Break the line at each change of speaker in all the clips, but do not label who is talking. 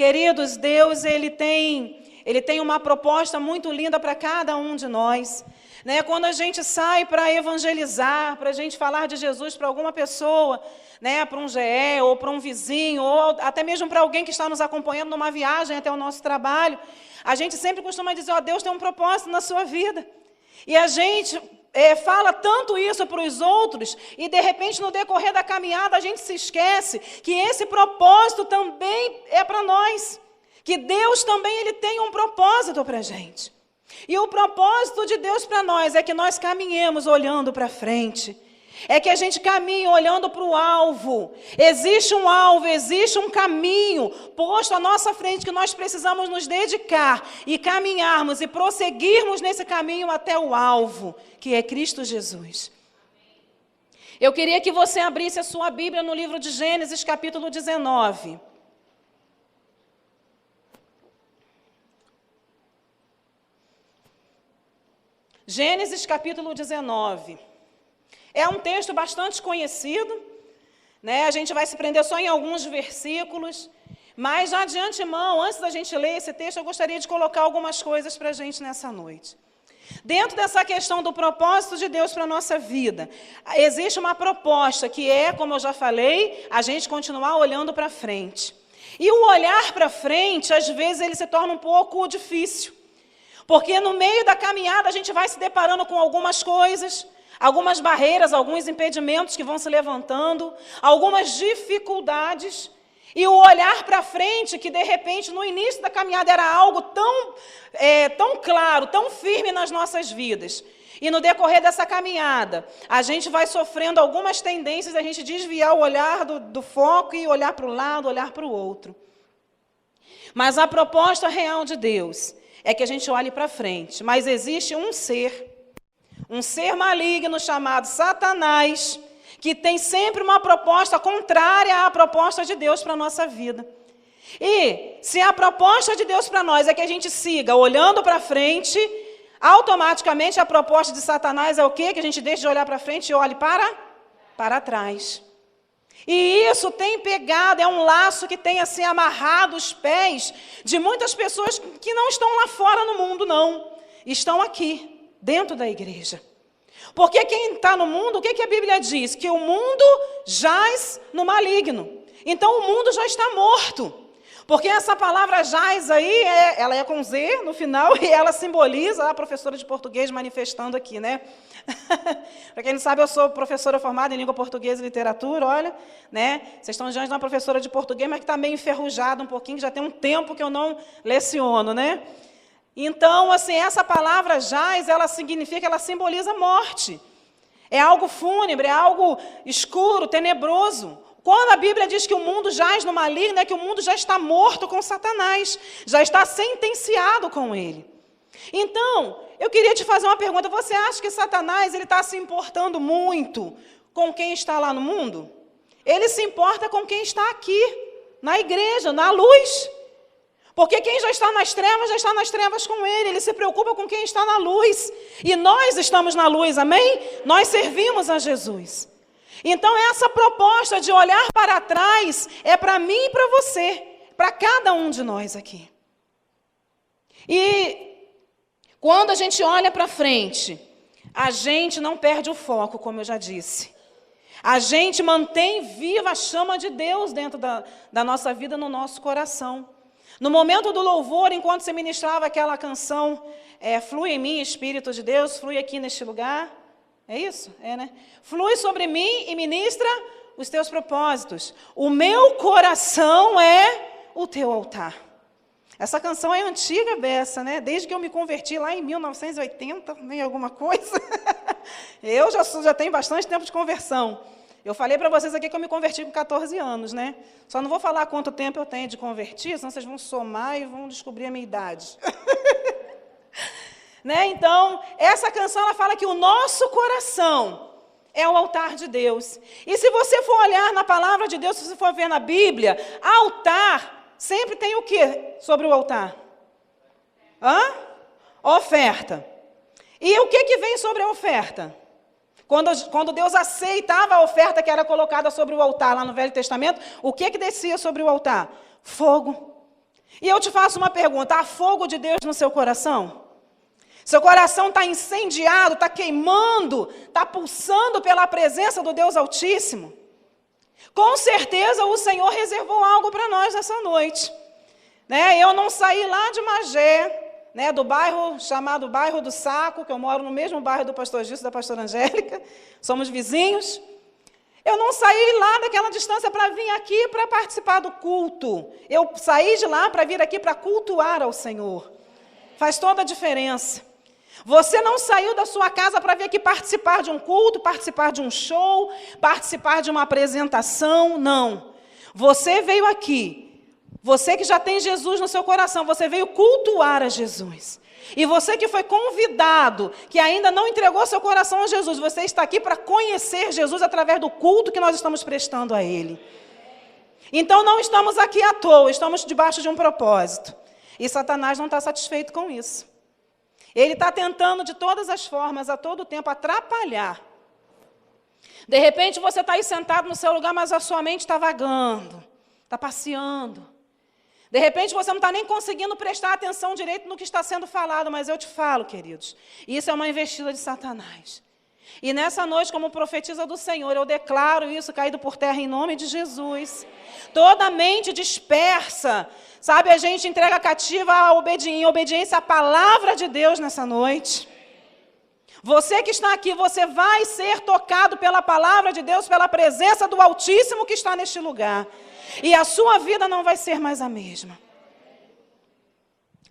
queridos, Deus, Ele tem uma proposta muito linda para cada um de nós. Né? Quando a gente sai para evangelizar, para a gente falar de Jesus para alguma pessoa, né? Para um GE, ou para um vizinho, ou até mesmo para alguém que está nos acompanhando numa viagem até o nosso trabalho, a gente sempre costuma dizer, Deus tem um propósito na sua vida. E a gente fala tanto isso para os outros, e de repente no decorrer da caminhada a gente se esquece que esse propósito também é para nós. Que Deus também Ele tem um propósito para a gente. E o propósito de Deus para nós é que nós caminhemos olhando para frente. É que a gente caminhe olhando para o alvo. Existe um alvo, existe um caminho posto à nossa frente que nós precisamos nos dedicar e caminharmos e prosseguirmos nesse caminho até o alvo, que é Cristo Jesus. Eu queria que você abrisse a sua Bíblia no livro de Gênesis, capítulo 19. Gênesis capítulo 19. É um texto bastante conhecido, né? A gente vai se prender só em alguns versículos, mas já de antemão, antes da gente ler esse texto, eu gostaria de colocar algumas coisas para a gente nessa noite. Dentro dessa questão do propósito de Deus para a nossa vida, existe uma proposta que é, como eu já falei, a gente continuar olhando para frente. E o olhar para frente, às vezes, ele se torna um pouco difícil. Porque no meio da caminhada a gente vai se deparando com algumas coisas, algumas barreiras, alguns impedimentos que vão se levantando, algumas dificuldades. E o olhar para frente, que de repente no início da caminhada era algo tão claro, tão firme nas nossas vidas. E no decorrer dessa caminhada, a gente vai sofrendo algumas tendências a gente desviar o olhar do foco e olhar para um lado, olhar para o outro. Mas a proposta real de Deus é que a gente olhe para frente. Mas existe um ser maligno chamado Satanás, que tem sempre uma proposta contrária à proposta de Deus para a nossa vida. E se a proposta de Deus para nós é que a gente siga olhando para frente, automaticamente a proposta de Satanás é o quê? Que a gente deixe de olhar para frente e olhe para trás. E isso tem pegado, é um laço que tem assim amarrado os pés de muitas pessoas que não estão lá fora no mundo, não. Estão aqui, dentro da igreja. Porque quem está no mundo, o que a Bíblia diz? Que o mundo jaz no maligno. Então o mundo já está morto. Porque essa palavra jaz aí, ela é com Z no final e ela simboliza a professora de português manifestando aqui, né? Para quem não sabe, eu sou professora formada em língua portuguesa e literatura, olha, né? Vocês estão diante de uma professora de português, mas que está meio enferrujada um pouquinho, que já tem um tempo que eu não leciono, né? Então, assim, essa palavra jaz, ela significa, ela simboliza morte. É algo fúnebre, é algo escuro, tenebroso. Quando a Bíblia diz que o mundo jaz no maligno, é que o mundo já está morto com Satanás, já está sentenciado com ele. Então, eu queria te fazer uma pergunta. Você acha que Satanás ele está se importando muito com quem está lá no mundo? Ele se importa com quem está aqui, na igreja, na luz. Porque quem já está nas trevas com ele. Ele se preocupa com quem está na luz. E nós estamos na luz, amém? Nós servimos a Jesus. Então, essa proposta de olhar para trás é para mim e para você, para cada um de nós aqui. E quando a gente olha para frente, a gente não perde o foco, como eu já disse. A gente mantém viva a chama de Deus dentro da nossa vida, no nosso coração. No momento do louvor, enquanto você ministrava aquela canção, flui em mim, Espírito de Deus, flui aqui neste lugar. É isso? É, né? Flui sobre mim e ministra os teus propósitos. O meu coração é o teu altar. Essa canção é antiga, beça, né? Desde que eu me converti lá em 1980, nem alguma coisa. Eu já tenho bastante tempo de conversão. Eu falei para vocês aqui que eu me converti com 14 anos, né? Só não vou falar quanto tempo eu tenho de convertir, senão vocês vão somar e vão descobrir a minha idade. Né? Então, essa canção ela fala que o nosso coração é o altar de Deus. E se você for olhar na palavra de Deus, se você for ver na Bíblia, altar sempre tem o que sobre o altar? Oferta. E o que vem sobre a oferta? Quando Deus aceitava a oferta que era colocada sobre o altar lá no Velho Testamento, o que descia sobre o altar? Fogo. E eu te faço uma pergunta: há fogo de Deus no seu coração? Seu coração está incendiado, está queimando, está pulsando pela presença do Deus Altíssimo? Com certeza o Senhor reservou algo para nós nessa noite. Né? Eu não saí lá de Magé, né, do bairro chamado Bairro do Saco, que eu moro no mesmo bairro do pastor Gilson e da pastora Angélica, somos vizinhos. Eu não saí lá daquela distância para vir aqui para participar do culto. Eu saí de lá para vir aqui para cultuar ao Senhor. Faz toda a diferença. Você não saiu da sua casa para vir aqui participar de um culto, participar de um show, participar de uma apresentação, não. Você veio aqui, você que já tem Jesus no seu coração, você veio cultuar a Jesus. E você que foi convidado, que ainda não entregou seu coração a Jesus, você está aqui para conhecer Jesus através do culto que nós estamos prestando a Ele. Então não estamos aqui à toa, estamos debaixo de um propósito. E Satanás não está satisfeito com isso. Ele está tentando de todas as formas, a todo tempo, atrapalhar. De repente você está aí sentado no seu lugar, mas a sua mente está vagando, está passeando. De repente você não está nem conseguindo prestar atenção direito no que está sendo falado, mas eu te falo, queridos, isso é uma investida de Satanás. E nessa noite, como profetisa do Senhor, eu declaro isso caído por terra em nome de Jesus. Toda mente dispersa, sabe, a gente entrega cativa em obediência à palavra de Deus nessa noite. Você que está aqui, você vai ser tocado pela palavra de Deus, pela presença do Altíssimo que está neste lugar. E a sua vida não vai ser mais a mesma.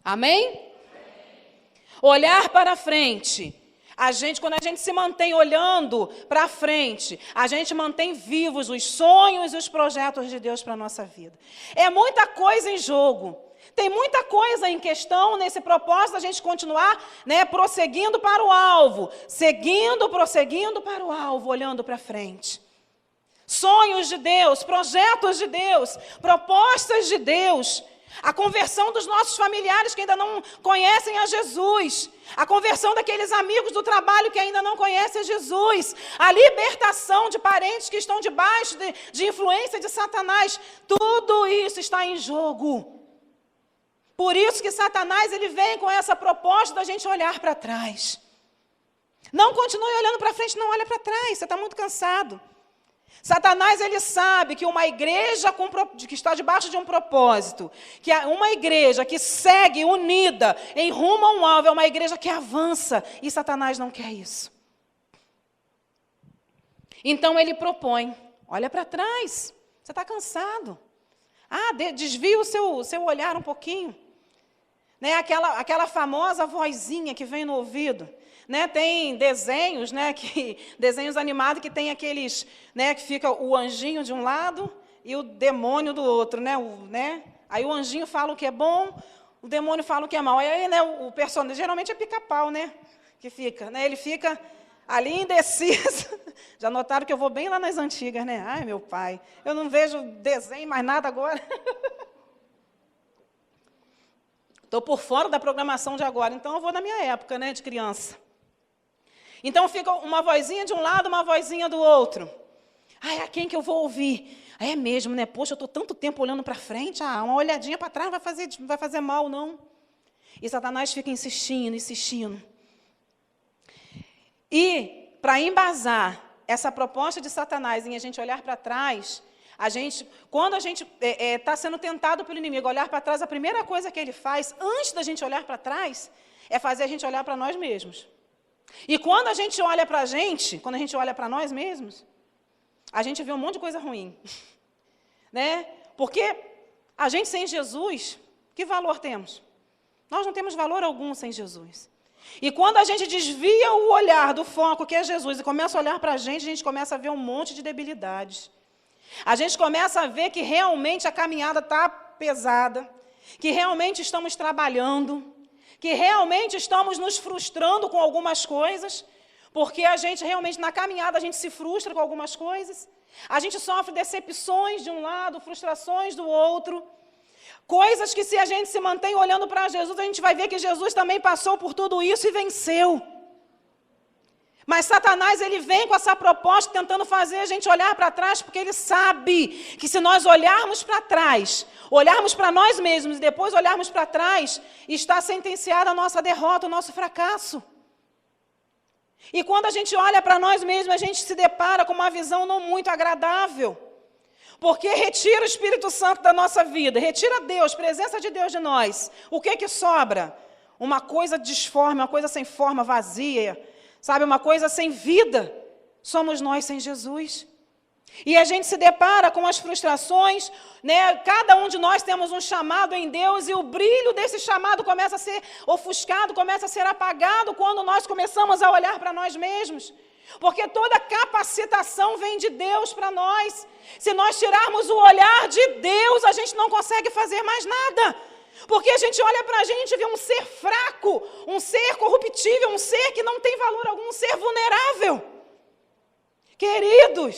Amém? Olhar para frente. Quando a gente se mantém olhando para frente, a gente mantém vivos os sonhos e os projetos de Deus para a nossa vida. É muita coisa em jogo. Tem muita coisa em questão nesse propósito da gente continuar, né, prosseguindo para o alvo. Prosseguindo para o alvo, olhando para frente. Sonhos de Deus, projetos de Deus, propostas de Deus. A conversão dos nossos familiares que ainda não conhecem a Jesus. A conversão daqueles amigos do trabalho que ainda não conhecem a Jesus. A libertação de parentes que estão debaixo de influência de Satanás. Tudo isso está em jogo. Por isso que Satanás ele vem com essa proposta da gente olhar para trás. Não continue olhando para frente, não olha para trás. Você está muito cansado. Satanás, ele sabe que uma igreja que está debaixo de um propósito, que uma igreja que segue unida em rumo a um alvo, é uma igreja que avança, e Satanás não quer isso. Então ele propõe, olha para trás, você está cansado. Desvia o seu olhar um pouquinho. Né, aquela famosa vozinha que vem no ouvido. Né, tem desenhos, né, desenhos animados que tem aqueles, né, que fica o anjinho de um lado e o demônio do outro, né, aí o anjinho fala o que é bom, o demônio fala o que é mal. Aí, né, o personagem geralmente é pica-pau, né, que fica, né, ele fica ali indeciso. Já notaram que eu vou bem lá nas antigas, né? Ai, meu pai, eu não vejo desenho mais nada agora. Estou por fora da programação de agora, então eu vou na minha época, né, de criança. Então fica uma vozinha de um lado, uma vozinha do outro. A quem que eu vou ouvir? É mesmo, né? Poxa, eu estou tanto tempo olhando para frente, uma olhadinha para trás não vai fazer mal, não. E Satanás fica insistindo. E, para embasar essa proposta de Satanás em a gente olhar para trás, quando a gente está sendo tentado pelo inimigo olhar para trás, a primeira coisa que ele faz, antes da gente olhar para trás, é fazer a gente olhar para nós mesmos. E quando a gente olha para a gente, quando a gente olha para nós mesmos, a gente vê um monte de coisa ruim. Né? Porque a gente sem Jesus, que valor temos? Nós não temos valor algum sem Jesus. E quando a gente desvia o olhar do foco que é Jesus e começa a olhar para a gente começa a ver um monte de debilidades. A gente começa a ver que realmente a caminhada está pesada, que realmente estamos trabalhando, que realmente estamos nos frustrando com algumas coisas, porque a gente realmente, na caminhada, a gente se frustra com algumas coisas, a gente sofre decepções de um lado, frustrações do outro, coisas que se a gente se mantém olhando para Jesus, a gente vai ver que Jesus também passou por tudo isso e venceu. Mas Satanás, ele vem com essa proposta tentando fazer a gente olhar para trás, porque ele sabe que se nós olharmos para trás, olharmos para nós mesmos e depois olharmos para trás, está sentenciada a nossa derrota, o nosso fracasso. E quando a gente olha para nós mesmos, a gente se depara com uma visão não muito agradável. Porque retira o Espírito Santo da nossa vida, retira Deus, presença de Deus de nós. O que sobra? Uma coisa disforme, uma coisa sem forma, vazia, sabe, uma coisa sem vida. Somos nós sem Jesus. E a gente se depara com as frustrações, né? Cada um de nós temos um chamado em Deus e o brilho desse chamado começa a ser ofuscado, começa a ser apagado quando nós começamos a olhar para nós mesmos. Porque toda capacitação vem de Deus para nós. Se nós tirarmos o olhar de Deus, a gente não consegue fazer mais nada. Porque a gente olha para a gente e vê um ser fraco, um ser corruptível, um ser que não tem valor algum, um ser vulnerável. Queridos,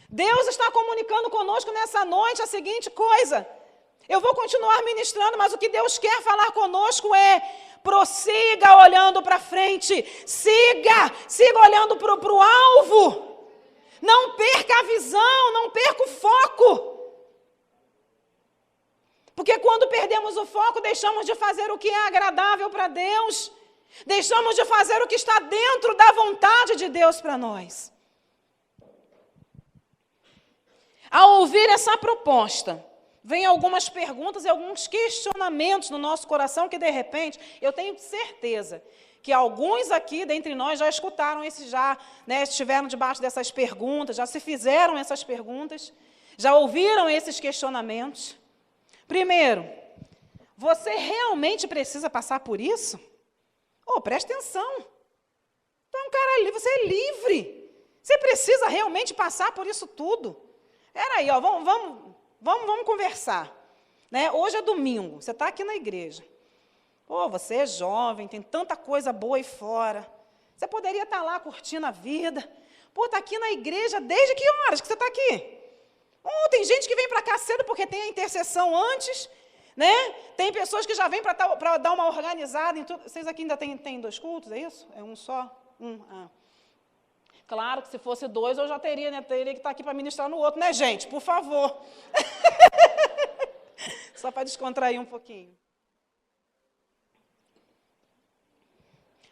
Deus está comunicando conosco nessa noite a seguinte coisa. Eu vou continuar ministrando, mas o que Deus quer falar conosco é: prossiga olhando para frente, siga olhando para o alvo. Não perca a visão, não perca o foco. Porque quando perdemos o foco, deixamos de fazer o que é agradável para Deus. Deixamos de fazer o que está dentro da vontade de Deus para nós. Ao ouvir essa proposta, vem algumas perguntas e alguns questionamentos no nosso coração que, de repente, eu tenho certeza que alguns aqui dentre nós já escutaram estiveram debaixo dessas perguntas, já se fizeram essas perguntas, já ouviram esses questionamentos. Primeiro, você realmente precisa passar por isso? Preste atenção. Tu é um cara livre, você é livre. Você precisa realmente passar por isso tudo. Peraí, vamos conversar. Né? Hoje é domingo, você está aqui na igreja. Você é jovem, tem tanta coisa boa aí fora. Você poderia estar lá curtindo a vida. Está aqui na igreja desde que horas que você está aqui? Tem gente que vem para cá cedo porque tem a intercessão antes, né? Tem pessoas que já vêm para dar uma organizada em tudo. Vocês aqui ainda têm 2 cultos, é isso? É um só? Claro que se fosse 2, eu já teria que estar aqui para ministrar no outro, né, gente? Por favor. Só para descontrair um pouquinho.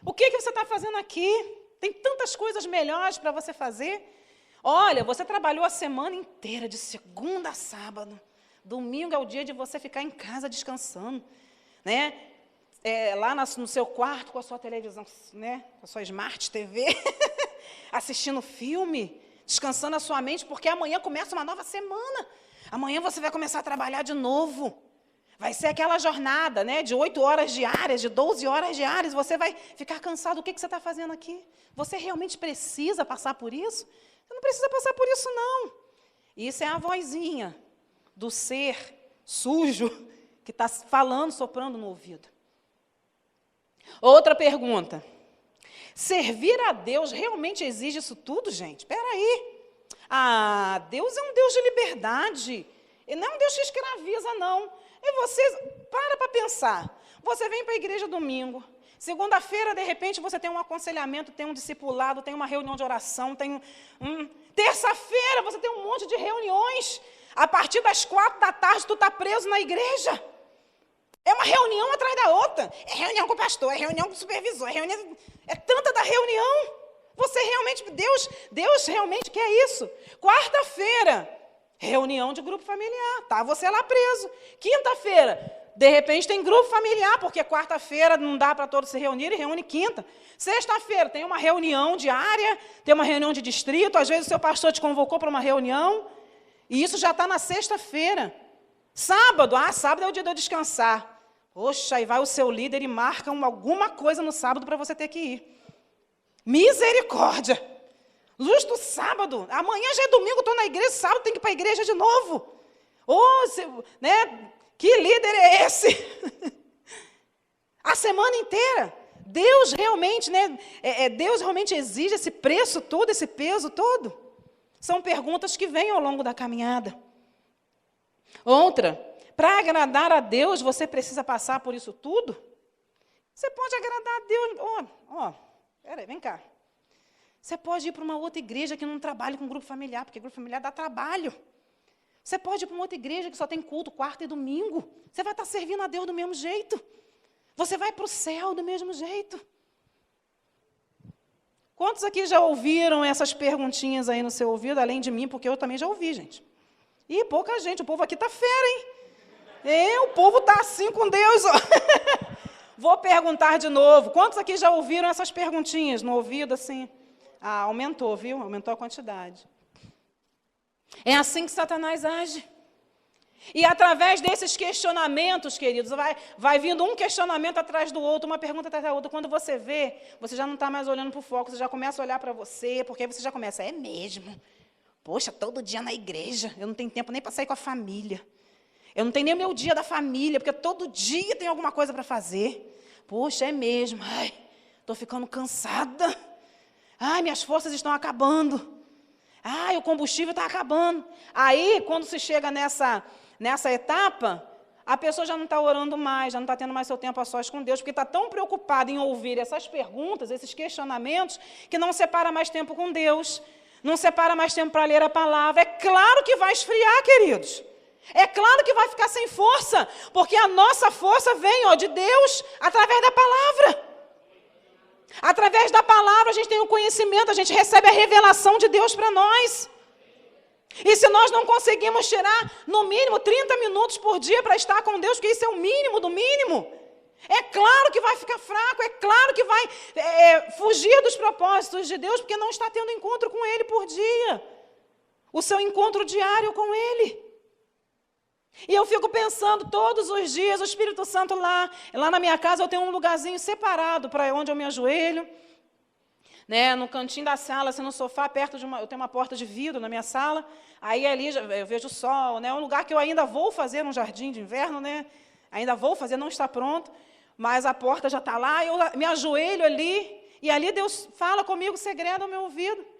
O que você está fazendo aqui? Tem tantas coisas melhores para você fazer. Olha, você trabalhou a semana inteira, de segunda a sábado. Domingo é o dia de você ficar em casa descansando, né? Lá no seu quarto com a sua televisão, né? Com a sua Smart TV, assistindo filme, descansando a sua mente, porque amanhã começa uma nova semana. Amanhã você vai começar a trabalhar de novo. Vai ser aquela jornada, né? De 8 horas diárias, de 12 horas diárias. Você vai ficar cansado. O que você está fazendo aqui? Você realmente precisa passar por isso? Você não precisa passar por isso, não. Isso é a vozinha do ser sujo que está falando, soprando no ouvido. Outra pergunta. Servir a Deus realmente exige isso tudo, gente? Espera aí. Deus é um Deus de liberdade. Ele não é um Deus que escraviza, não. E você, para pensar. Você vem para a igreja domingo. Segunda-feira, de repente, você tem um aconselhamento, tem um discipulado, tem uma reunião de oração, Terça-feira, você tem um monte de reuniões. A partir das 4 da tarde, tu está preso na igreja. É uma reunião atrás da outra. É reunião com o pastor, é reunião com o supervisor, é tanta da reunião. Você realmente, Deus realmente quer isso. Quarta-feira, reunião de grupo familiar. Tá você lá preso. Quinta-feira, de repente tem grupo familiar, porque quarta-feira não dá para todos se reunirem, reúne quinta. Sexta-feira tem uma reunião diária, tem uma reunião de distrito, às vezes o seu pastor te convocou para uma reunião, e isso já está na sexta-feira. Sábado, sábado é o dia de eu descansar. Poxa, aí vai o seu líder e marca alguma coisa no sábado para você ter que ir. Misericórdia! Justo sábado, amanhã já é domingo, estou na igreja, sábado tem que ir para a igreja de novo. Que líder é esse? A semana inteira. Deus realmente, Deus realmente exige esse preço todo, esse peso todo? São perguntas que vêm ao longo da caminhada. Outra, para agradar a Deus, você precisa passar por isso tudo? Você pode agradar a Deus. Peraí, vem cá. Você pode ir para uma outra igreja que não trabalha com grupo familiar, porque grupo familiar dá trabalho. Você pode ir para uma outra igreja que só tem culto quarta e domingo. Você vai estar servindo a Deus do mesmo jeito. Você vai para o céu do mesmo jeito. Quantos aqui já ouviram essas perguntinhas aí no seu ouvido, além de mim, porque eu também já ouvi, gente. Ih, pouca gente, o povo aqui está fera, hein? O povo está assim com Deus, ó. Vou perguntar de novo. Quantos aqui já ouviram essas perguntinhas no ouvido, assim? Ah, aumentou, viu? Aumentou a quantidade. É assim que Satanás age. E através desses questionamentos, queridos, vai vindo um questionamento atrás do outro, uma pergunta atrás da outra. Quando você vê, você já não está mais olhando para o foco, você já começa a olhar para você, porque aí você já começa, é mesmo? Poxa, todo dia na igreja, eu não tenho tempo nem para sair com a família. Eu não tenho nem o meu dia da família, porque todo dia tem alguma coisa para fazer. Poxa, é mesmo? Ai, estou ficando cansada. Ai, minhas forças estão acabando. Ai, o combustível está acabando. Aí, quando se chega nessa etapa, a pessoa já não está orando mais, já não está tendo mais seu tempo a sós com Deus, porque está tão preocupada em ouvir essas perguntas, esses questionamentos, que não separa mais tempo com Deus, não separa mais tempo para ler a palavra. É claro que vai esfriar, queridos. É claro que vai ficar sem força, porque a nossa força vem, de Deus, através da palavra. Através da palavra a gente tem o conhecimento, a gente recebe a revelação de Deus para nós. E se nós não conseguimos tirar, no mínimo, 30 minutos por dia para estar com Deus, porque isso é o mínimo do mínimo, é claro que vai ficar fraco, é claro que vai fugir dos propósitos de Deus, porque não está tendo encontro com Ele por dia. O seu encontro diário com Ele. E eu fico pensando todos os dias, o Espírito Santo lá na minha casa eu tenho um lugarzinho separado para onde eu me ajoelho, né, no cantinho da sala, assim, no sofá, perto eu tenho uma porta de vidro na minha sala, aí ali eu vejo o sol, né, um lugar que eu ainda vou fazer um jardim de inverno, né, ainda vou fazer, não está pronto, mas a porta já está lá, eu me ajoelho ali, e ali Deus fala comigo segredo ao meu ouvido.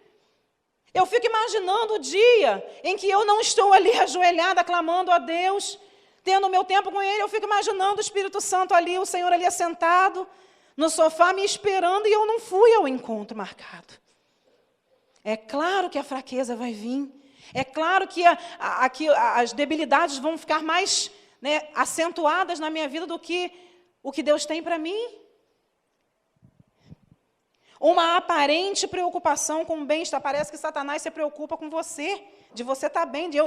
Eu fico imaginando o dia em que eu não estou ali ajoelhada, clamando a Deus, tendo o meu tempo com Ele. Eu fico imaginando o Espírito Santo ali, o Senhor ali assentado no sofá, me esperando, e eu não fui ao encontro marcado. É claro que a fraqueza vai vir. É claro que as debilidades vão ficar mais, né, acentuadas na minha vida do que o que Deus tem para mim. Uma aparente preocupação com o bem-estar. Parece que Satanás se preocupa com você, de você estar bem, de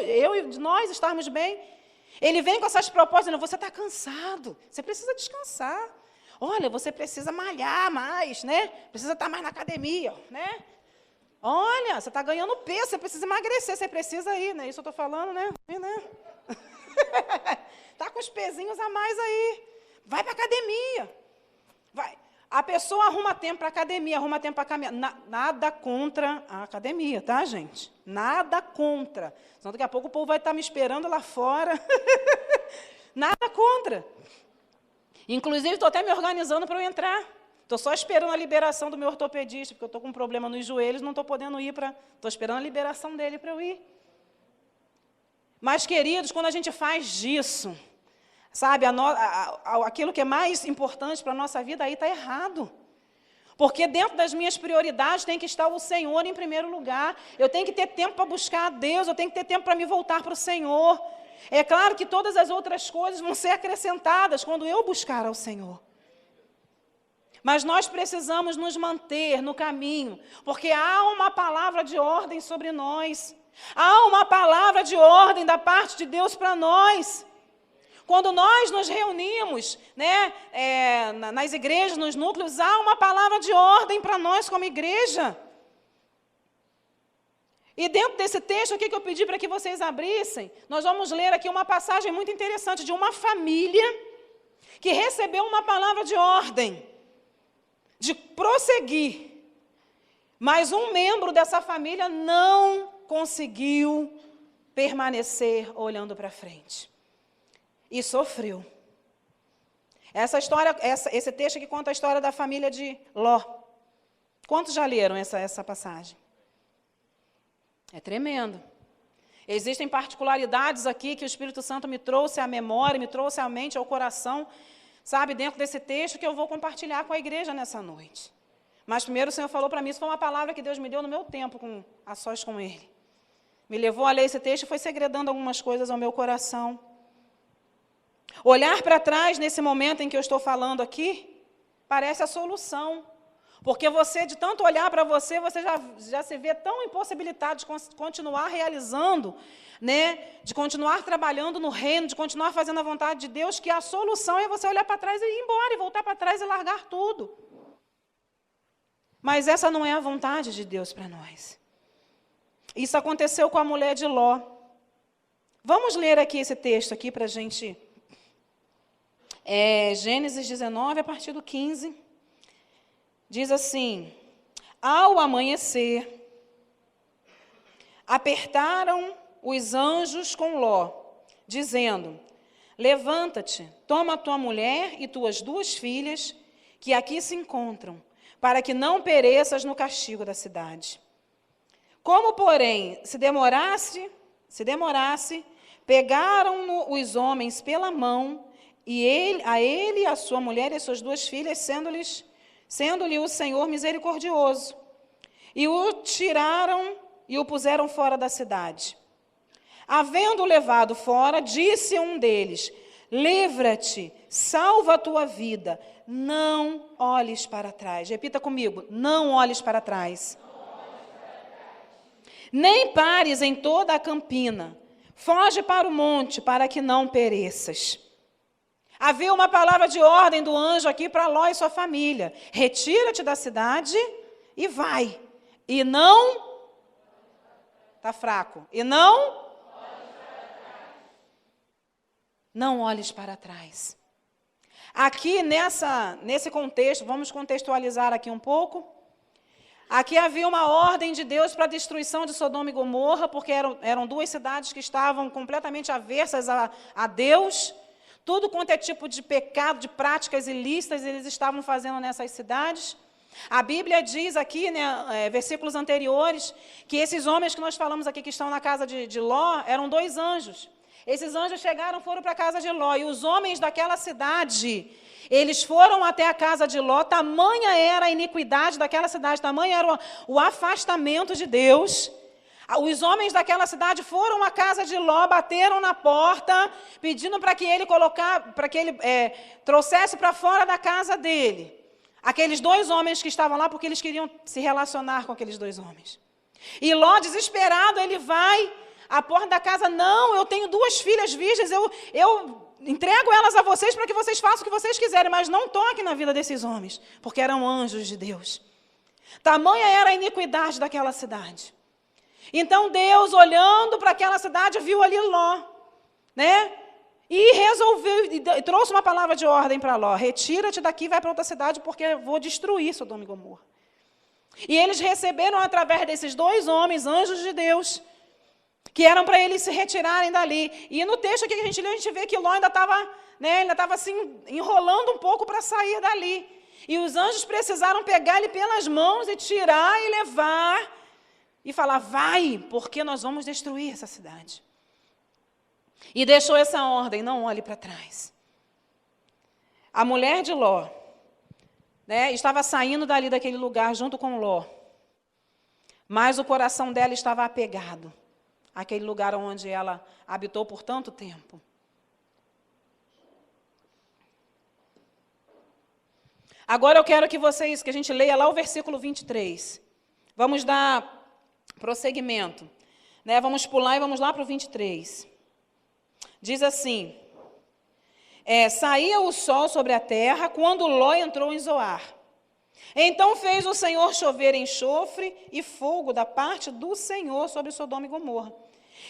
nós estarmos bem. Ele vem com essas propostas, dizendo, você está cansado, você precisa descansar. Olha, você precisa malhar mais, né? Precisa estar mais na academia, né? Olha, você está ganhando peso, você precisa emagrecer, você precisa ir, né? Isso eu estou falando, né? Está com os pezinhos a mais aí. Vai para a academia. Vai. A pessoa arruma tempo para a academia, arruma tempo para caminhar. Nada contra a academia, tá, gente? Nada contra. Senão daqui a pouco o povo vai estar me esperando lá fora. Nada contra. Inclusive, estou até me organizando para eu entrar. Estou só esperando a liberação do meu ortopedista, porque eu estou com um problema nos joelhos, não estou podendo ir para... Estou esperando a liberação dele para eu ir. Mas, queridos, quando a gente faz disso... Sabe, aquilo que é mais importante para a nossa vida, aí está errado. Porque dentro das minhas prioridades tem que estar o Senhor em primeiro lugar. Eu tenho que ter tempo para buscar a Deus, eu tenho que ter tempo para me voltar para o Senhor. É claro que todas as outras coisas vão ser acrescentadas quando eu buscar ao Senhor. Mas nós precisamos nos manter no caminho, porque há uma palavra de ordem sobre nós. Há uma palavra de ordem da parte de Deus para nós. Quando nós nos reunimos, né, nas igrejas, nos núcleos, há uma palavra de ordem para nós como igreja. E dentro desse texto, o que eu pedi para que vocês abrissem, nós vamos ler aqui uma passagem muito interessante de uma família que recebeu uma palavra de ordem, de prosseguir. Mas um membro dessa família não conseguiu permanecer olhando para frente. E sofreu. Essa história, esse texto aqui conta a história da família de Ló. Quantos já leram essa passagem? É tremendo. Existem particularidades aqui que o Espírito Santo me trouxe à memória, me trouxe à mente, ao coração, sabe, dentro desse texto que eu vou compartilhar com a igreja nessa noite. Mas primeiro o Senhor falou para mim, isso foi uma palavra que Deus me deu no meu tempo, a sós com Ele. Me levou a ler esse texto e foi segredando algumas coisas ao meu coração. Olhar para trás nesse momento em que eu estou falando aqui, parece a solução. Porque você, de tanto olhar para você, você já se vê tão impossibilitado de continuar realizando, né? De continuar trabalhando no reino, de continuar fazendo a vontade de Deus, que a solução é você olhar para trás e ir embora, e voltar para trás e largar tudo. Mas essa não é a vontade de Deus para nós. Isso aconteceu com a mulher de Ló. Vamos ler aqui esse texto aqui para a gente... Gênesis 19, a partir do 15. Diz assim: ao amanhecer, apertaram os anjos com Ló, dizendo: levanta-te, toma a tua mulher e tuas 2 filhas, que aqui se encontram, para que não pereças no castigo da cidade. Como, porém, se demorasse, pegaram-no os homens pela mão, e a ele, a sua mulher e as suas 2 filhas, sendo-lhe o Senhor misericordioso, e o tiraram e o puseram fora da cidade. Havendo-o levado fora, disse um deles: livra-te, salva a tua vida, não olhes para trás. Repita comigo: não olhes para trás. Nem pares em toda a campina, foge para o monte, para que não pereças. Havia uma palavra de ordem do anjo aqui para Ló e sua família: retira-te da cidade e vai. E não... Está fraco. E não... não olhes para trás. Aqui nesse contexto, vamos contextualizar aqui um pouco. Aqui havia uma ordem de Deus para a destruição de Sodoma e Gomorra, porque eram 2 cidades que estavam completamente aversas a Deus. Tudo quanto é tipo de pecado, de práticas ilícitas, eles estavam fazendo nessas cidades. A Bíblia diz aqui, né, versículos anteriores, que esses homens que nós falamos aqui, que estão na casa de Ló, eram 2 anjos. Esses anjos foram para a casa de Ló, e os homens daquela cidade, eles foram até a casa de Ló, tamanha era a iniquidade daquela cidade, tamanho era o afastamento de Deus. Os homens daquela cidade foram à casa de Ló, bateram na porta, pedindo para que ele trouxesse para fora da casa dele aqueles 2 homens que estavam lá, porque eles queriam se relacionar com aqueles 2 homens. E Ló, desesperado, ele vai à porta da casa: não, eu tenho 2 filhas virgens, eu entrego elas a vocês para que vocês façam o que vocês quiserem, mas não toquem na vida desses homens, porque eram anjos de Deus. Tamanha era a iniquidade daquela cidade. Então Deus, olhando para aquela cidade, viu ali Ló, né? E resolveu, e trouxe uma palavra de ordem para Ló: retira-te daqui e vai para outra cidade, porque eu vou destruir Sodoma e Gomorra. E eles receberam, através desses 2 homens, anjos de Deus, que eram para eles se retirarem dali. E no texto aqui que a gente lê, a gente vê que Ló ainda estava assim, enrolando um pouco para sair dali. E os anjos precisaram pegar ele pelas mãos e tirar e levar, e falar: vai, porque nós vamos destruir essa cidade. E deixou essa ordem: não olhe para trás. A mulher de Ló, né, estava saindo dali daquele lugar junto com Ló, mas o coração dela estava apegado àquele lugar onde ela habitou por tanto tempo. Agora eu quero que a gente leia lá o versículo 23. Vamos dar prosseguimento, né? Vamos pular e vamos lá para o 23. Diz assim: saía o sol sobre a terra quando Ló entrou em Zoar. Então fez o Senhor chover enxofre e fogo da parte do Senhor sobre Sodoma e Gomorra,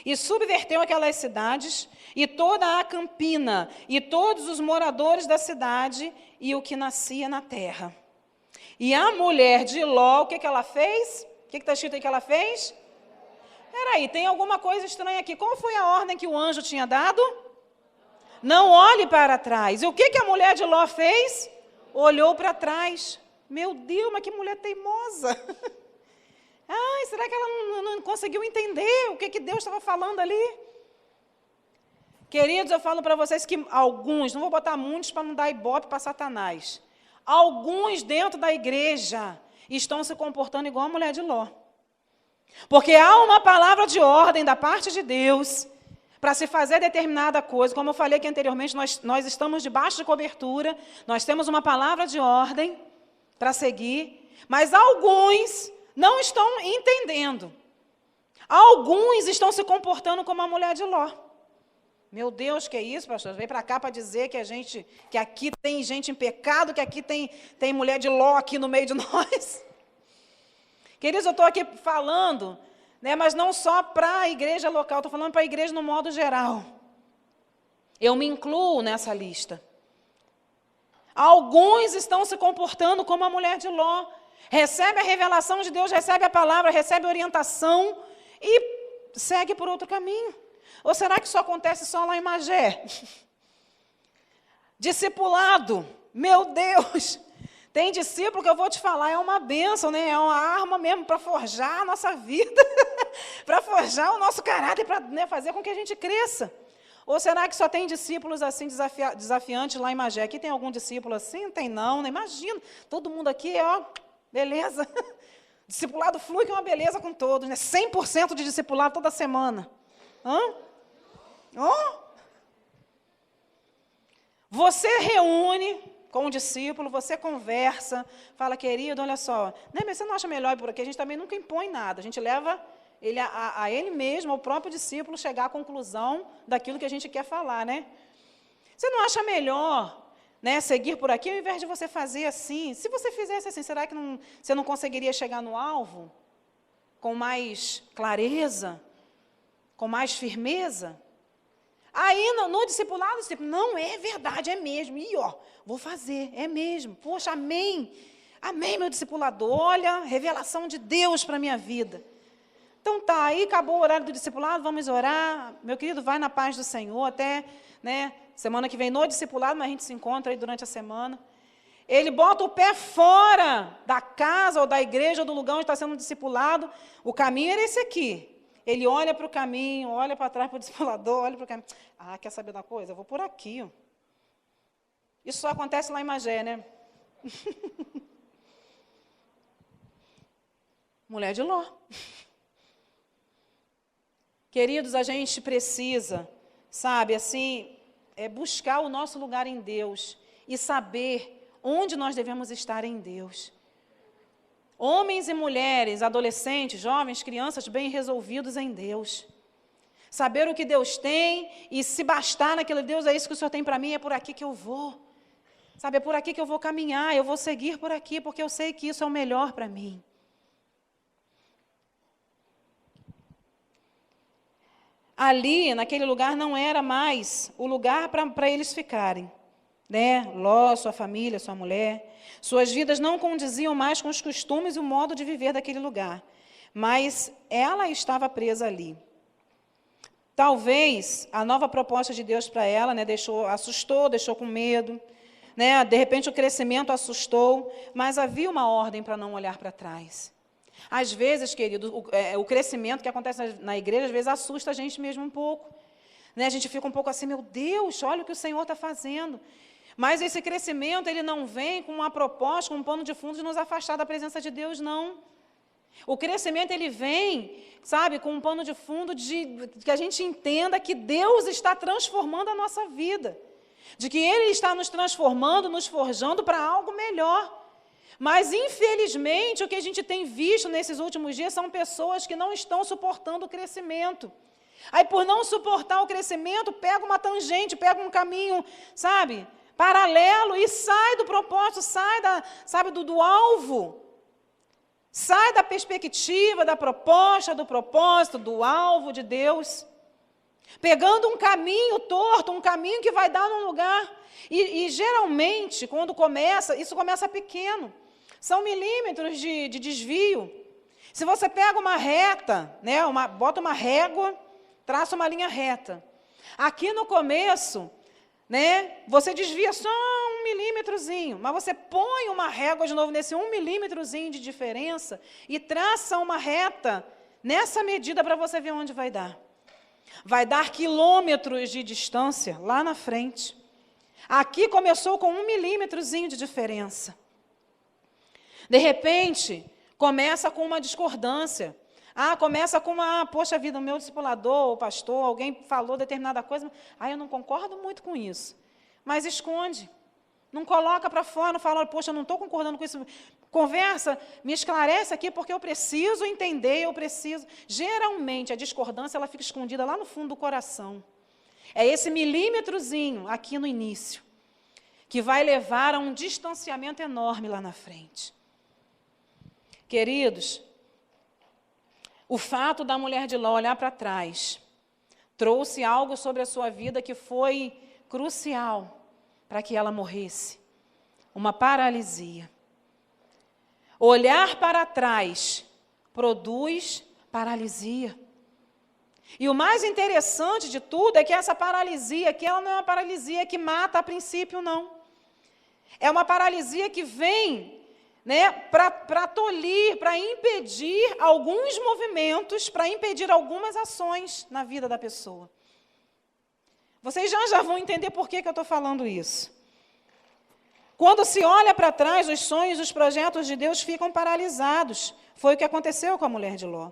e subverteu aquelas cidades, e toda a campina, e todos os moradores da cidade, e o que nascia na terra. E a mulher de Ló, o que ela fez? O que está escrito aí que ela fez? Peraí, tem alguma coisa estranha aqui. Qual foi a ordem que o anjo tinha dado? Não olhe para trás. E o que a mulher de Ló fez? Olhou para trás. Meu Deus, mas que mulher teimosa. Ai, será que ela não conseguiu entender o que Deus estava falando ali? Queridos, eu falo para vocês que alguns, não vou botar muitos para não dar ibope para Satanás, alguns dentro da igreja, estão se comportando igual a mulher de Ló. Porque há uma palavra de ordem da parte de Deus para se fazer determinada coisa. Como eu falei aqui anteriormente, nós estamos debaixo de cobertura, nós temos uma palavra de ordem para seguir, mas alguns não estão entendendo. Alguns estão se comportando como a mulher de Ló. Meu Deus, que é isso, pastor? Veio para cá para dizer que aqui tem gente em pecado, que aqui tem mulher de Ló aqui no meio de nós. Queridos, eu estou aqui falando, né, mas não só para a igreja local, estou falando para a igreja no modo geral. Eu me incluo nessa lista. Alguns estão se comportando como a mulher de Ló. Recebe a revelação de Deus, recebe a palavra, recebe a orientação e segue por outro caminho. Ou será que isso acontece só lá em Magé? Discipulado, meu Deus! Tem discípulo que eu vou te falar, é uma bênção, né? É uma arma mesmo para forjar a nossa vida, para forjar o nosso caráter, para, né, fazer com que a gente cresça. Ou será que só tem discípulos assim desafiantes lá em Magé? Aqui tem algum discípulo assim? Não tem não, né? Imagina, todo mundo aqui, ó, beleza. Discipulado flui que é uma beleza com todos, né? 100% de discipulado toda semana. Você reúne com o discípulo, você conversa, fala, querido, olha só, né, mas você não acha melhor ir por aqui? A gente também nunca impõe nada, a gente leva ele a ele mesmo, ao próprio discípulo, chegar à conclusão daquilo que a gente quer falar, né? Você não acha melhor, né, seguir por aqui, ao invés de você fazer assim? Se você fizesse assim, será que você não conseguiria chegar no alvo com mais clareza, com mais firmeza? Aí, no discipulado, não, é verdade, é mesmo. E, ó, vou fazer, é mesmo. Poxa, amém. Amém, meu discipulador. Olha, revelação de Deus para a minha vida. Então, tá, aí acabou o horário do discipulado, vamos orar. Meu querido, vai na paz do Senhor até, né, semana que vem no discipulado, mas a gente se encontra aí durante a semana. Ele bota o pé fora da casa ou da igreja ou do lugar onde está sendo discipulado. O caminho era esse aqui. Ele olha para o caminho, olha para trás para o discipulador, olha para o caminho. Ah, quer saber da coisa? Eu vou por aqui. Ó. Isso só acontece lá em Magé, né? Mulher de Ló. Queridos, a gente precisa, sabe, assim, buscar o nosso lugar em Deus e saber onde nós devemos estar em Deus. Homens e mulheres, adolescentes, jovens, crianças bem resolvidos em Deus. Saber o que Deus tem e se bastar naquele Deus, é isso que o Senhor tem para mim, é por aqui que eu vou. Sabe, é por aqui que eu vou caminhar, eu vou seguir por aqui, porque eu sei que isso é o melhor para mim. Ali, naquele lugar, não era mais o lugar para eles ficarem. Né? Ló, sua família, sua mulher. Suas vidas não condiziam mais com os costumes e o modo de viver daquele lugar. Mas ela estava presa ali. Talvez a nova proposta de Deus para ela, né, assustou, deixou com medo. Né? De repente o crescimento assustou, mas havia uma ordem para não olhar para trás. Às vezes, querido, o crescimento que acontece na igreja, às vezes assusta a gente mesmo um pouco. Né? A gente fica um pouco assim, meu Deus, olha o que o Senhor está fazendo. Mas esse crescimento, ele não vem com uma proposta, com um pano de fundo de nos afastar da presença de Deus, não. O crescimento, ele vem, sabe, com um pano de fundo de que a gente entenda que Deus está transformando a nossa vida. De que Ele está nos transformando, nos forjando para algo melhor. Mas, infelizmente, o que a gente tem visto nesses últimos dias são pessoas que não estão suportando o crescimento. Aí, por não suportar o crescimento, pega uma tangente, pega um caminho, sabe, paralelo e sai do propósito, sai do alvo. Sai da perspectiva, da proposta, do propósito, do alvo de Deus. Pegando um caminho torto, um caminho que vai dar num lugar. E geralmente, quando começa, isso começa pequeno. São milímetros de desvio. Se você pega uma reta, né, bota uma régua, traça uma linha reta. Aqui no começo, né, você desvia só 1 milímetrozinho, mas você põe uma régua de novo nesse 1 milímetrozinho de diferença e traça uma reta nessa medida para você ver onde vai dar. Vai dar quilômetros de distância lá na frente. Aqui começou com 1 milímetrozinho de diferença. De repente, começa com uma discordância. Começa com poxa vida, o meu discipulador, o pastor, alguém falou determinada coisa. Eu não concordo muito com isso. Mas esconde. Não coloca para fora, não fala, poxa, eu não estou concordando com isso. Conversa, me esclarece aqui, porque eu preciso entender, eu preciso. Geralmente, a discordância ela fica escondida lá no fundo do coração. É esse milímetrozinho aqui no início, que vai levar a um distanciamento enorme lá na frente. Queridos, o fato da mulher de Ló olhar para trás trouxe algo sobre a sua vida que foi crucial para que ela morresse. Uma paralisia. Olhar para trás produz paralisia. E o mais interessante de tudo é que essa paralisia aqui, ela não é uma paralisia que mata a princípio, não. É uma paralisia que vem, para tolir, para impedir alguns movimentos, para impedir algumas ações na vida da pessoa. Vocês já vão entender por que eu estou falando isso. Quando se olha para trás, os sonhos, os projetos de Deus ficam paralisados. Foi o que aconteceu com a mulher de Ló.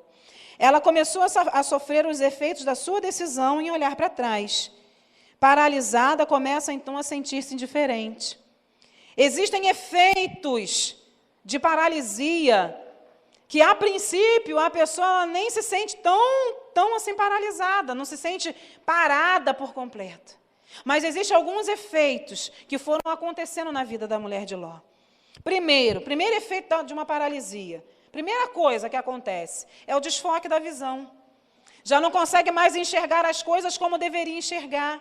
Ela começou a sofrer os efeitos da sua decisão em olhar para trás. Paralisada, começa então a sentir-se indiferente. Existem efeitos de paralisia que, a princípio, a pessoa nem se sente tão assim paralisada, não se sente parada por completo. Mas existem alguns efeitos que foram acontecendo na vida da mulher de Ló. Primeiro efeito de uma paralisia. Primeira coisa que acontece é o desfoque da visão. Já não consegue mais enxergar as coisas como deveria enxergar.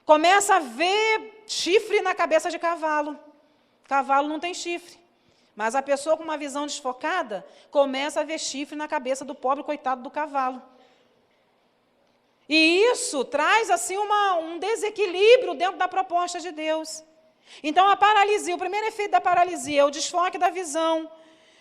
Começa a ver chifre na cabeça de cavalo. Cavalo não tem chifre. Mas a pessoa com uma visão desfocada começa a ver chifre na cabeça do pobre coitado do cavalo. E isso traz assim um desequilíbrio dentro da proposta de Deus. Então a paralisia, o primeiro efeito da paralisia é o desfoque da visão,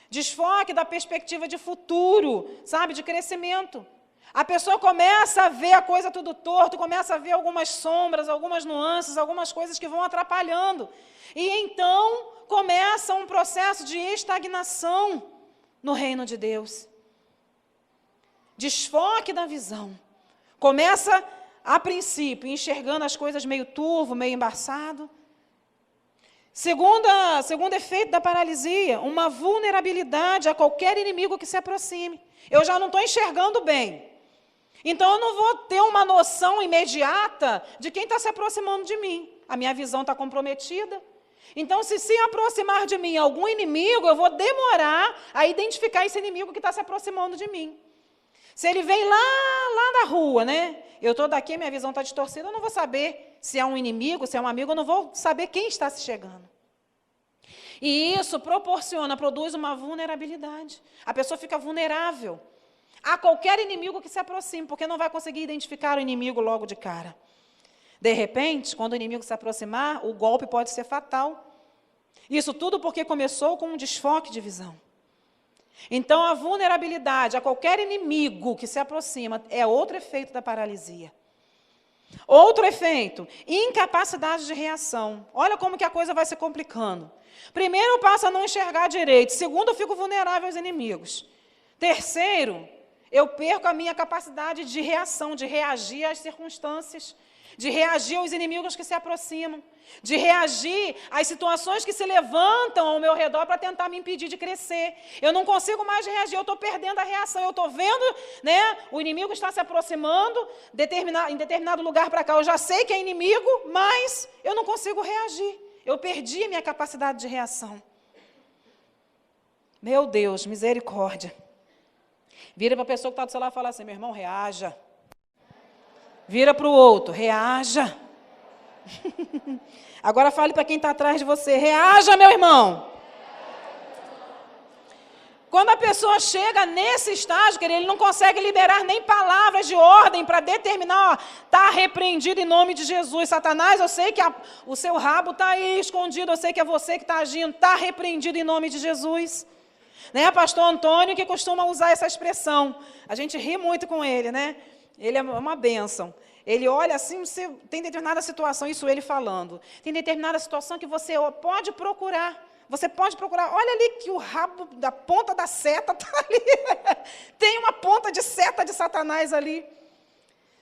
desfoque da perspectiva de futuro, sabe, de crescimento. A pessoa começa a ver a coisa tudo torto, começa a ver algumas sombras, algumas nuances, algumas coisas que vão atrapalhando. E então começa um processo de estagnação no reino de Deus. Desfoque da visão. Começa, a princípio, enxergando as coisas meio turvo, meio embaçado. Segundo efeito da paralisia, uma vulnerabilidade a qualquer inimigo que se aproxime. Eu já não estou enxergando bem. Então, eu não vou ter uma noção imediata de quem está se aproximando de mim. A minha visão está comprometida. Então, se aproximar de mim algum inimigo, eu vou demorar a identificar esse inimigo que está se aproximando de mim. Se ele vem lá da rua, eu estou daqui, minha visão está distorcida, eu não vou saber se é um inimigo, se é um amigo, eu não vou saber quem está se chegando. E isso produz uma vulnerabilidade. A pessoa fica vulnerável a qualquer inimigo que se aproxime, porque não vai conseguir identificar o inimigo logo de cara. De repente, quando o inimigo se aproximar, o golpe pode ser fatal. Isso tudo porque começou com um desfoque de visão. Então, a vulnerabilidade a qualquer inimigo que se aproxima é outro efeito da paralisia. Outro efeito, incapacidade de reação. Olha como que a coisa vai se complicando. Primeiro, eu passo a não enxergar direito. Segundo, eu fico vulnerável aos inimigos. Terceiro, eu perco a minha capacidade de reação, de reagir às circunstâncias, de reagir aos inimigos que se aproximam, de reagir às situações que se levantam ao meu redor para tentar me impedir de crescer. Eu não consigo mais reagir, eu estou perdendo a reação, eu estou vendo, o inimigo está se aproximando em determinado lugar para cá. Eu já sei que é inimigo, mas eu não consigo reagir. Eu perdi a minha capacidade de reação. Meu Deus, misericórdia. Vira para a pessoa que está do seu lado e fala assim: meu irmão, reaja. Vira para o outro, reaja. Agora fale para quem está atrás de você: reaja, meu irmão. Quando a pessoa chega nesse estágio, ele não consegue liberar nem palavras de ordem para determinar, está repreendido em nome de Jesus. Satanás, eu sei que o seu rabo está aí escondido, eu sei que é você que está agindo, está repreendido em nome de Jesus. Pastor Antônio que costuma usar essa expressão. A gente ri muito com ele, Ele é uma bênção. Ele olha assim, tem determinada situação, isso ele falando. Tem determinada situação que você pode procurar Você pode procurar, olha ali que o rabo da ponta da seta está ali. Tem uma ponta de seta de Satanás ali.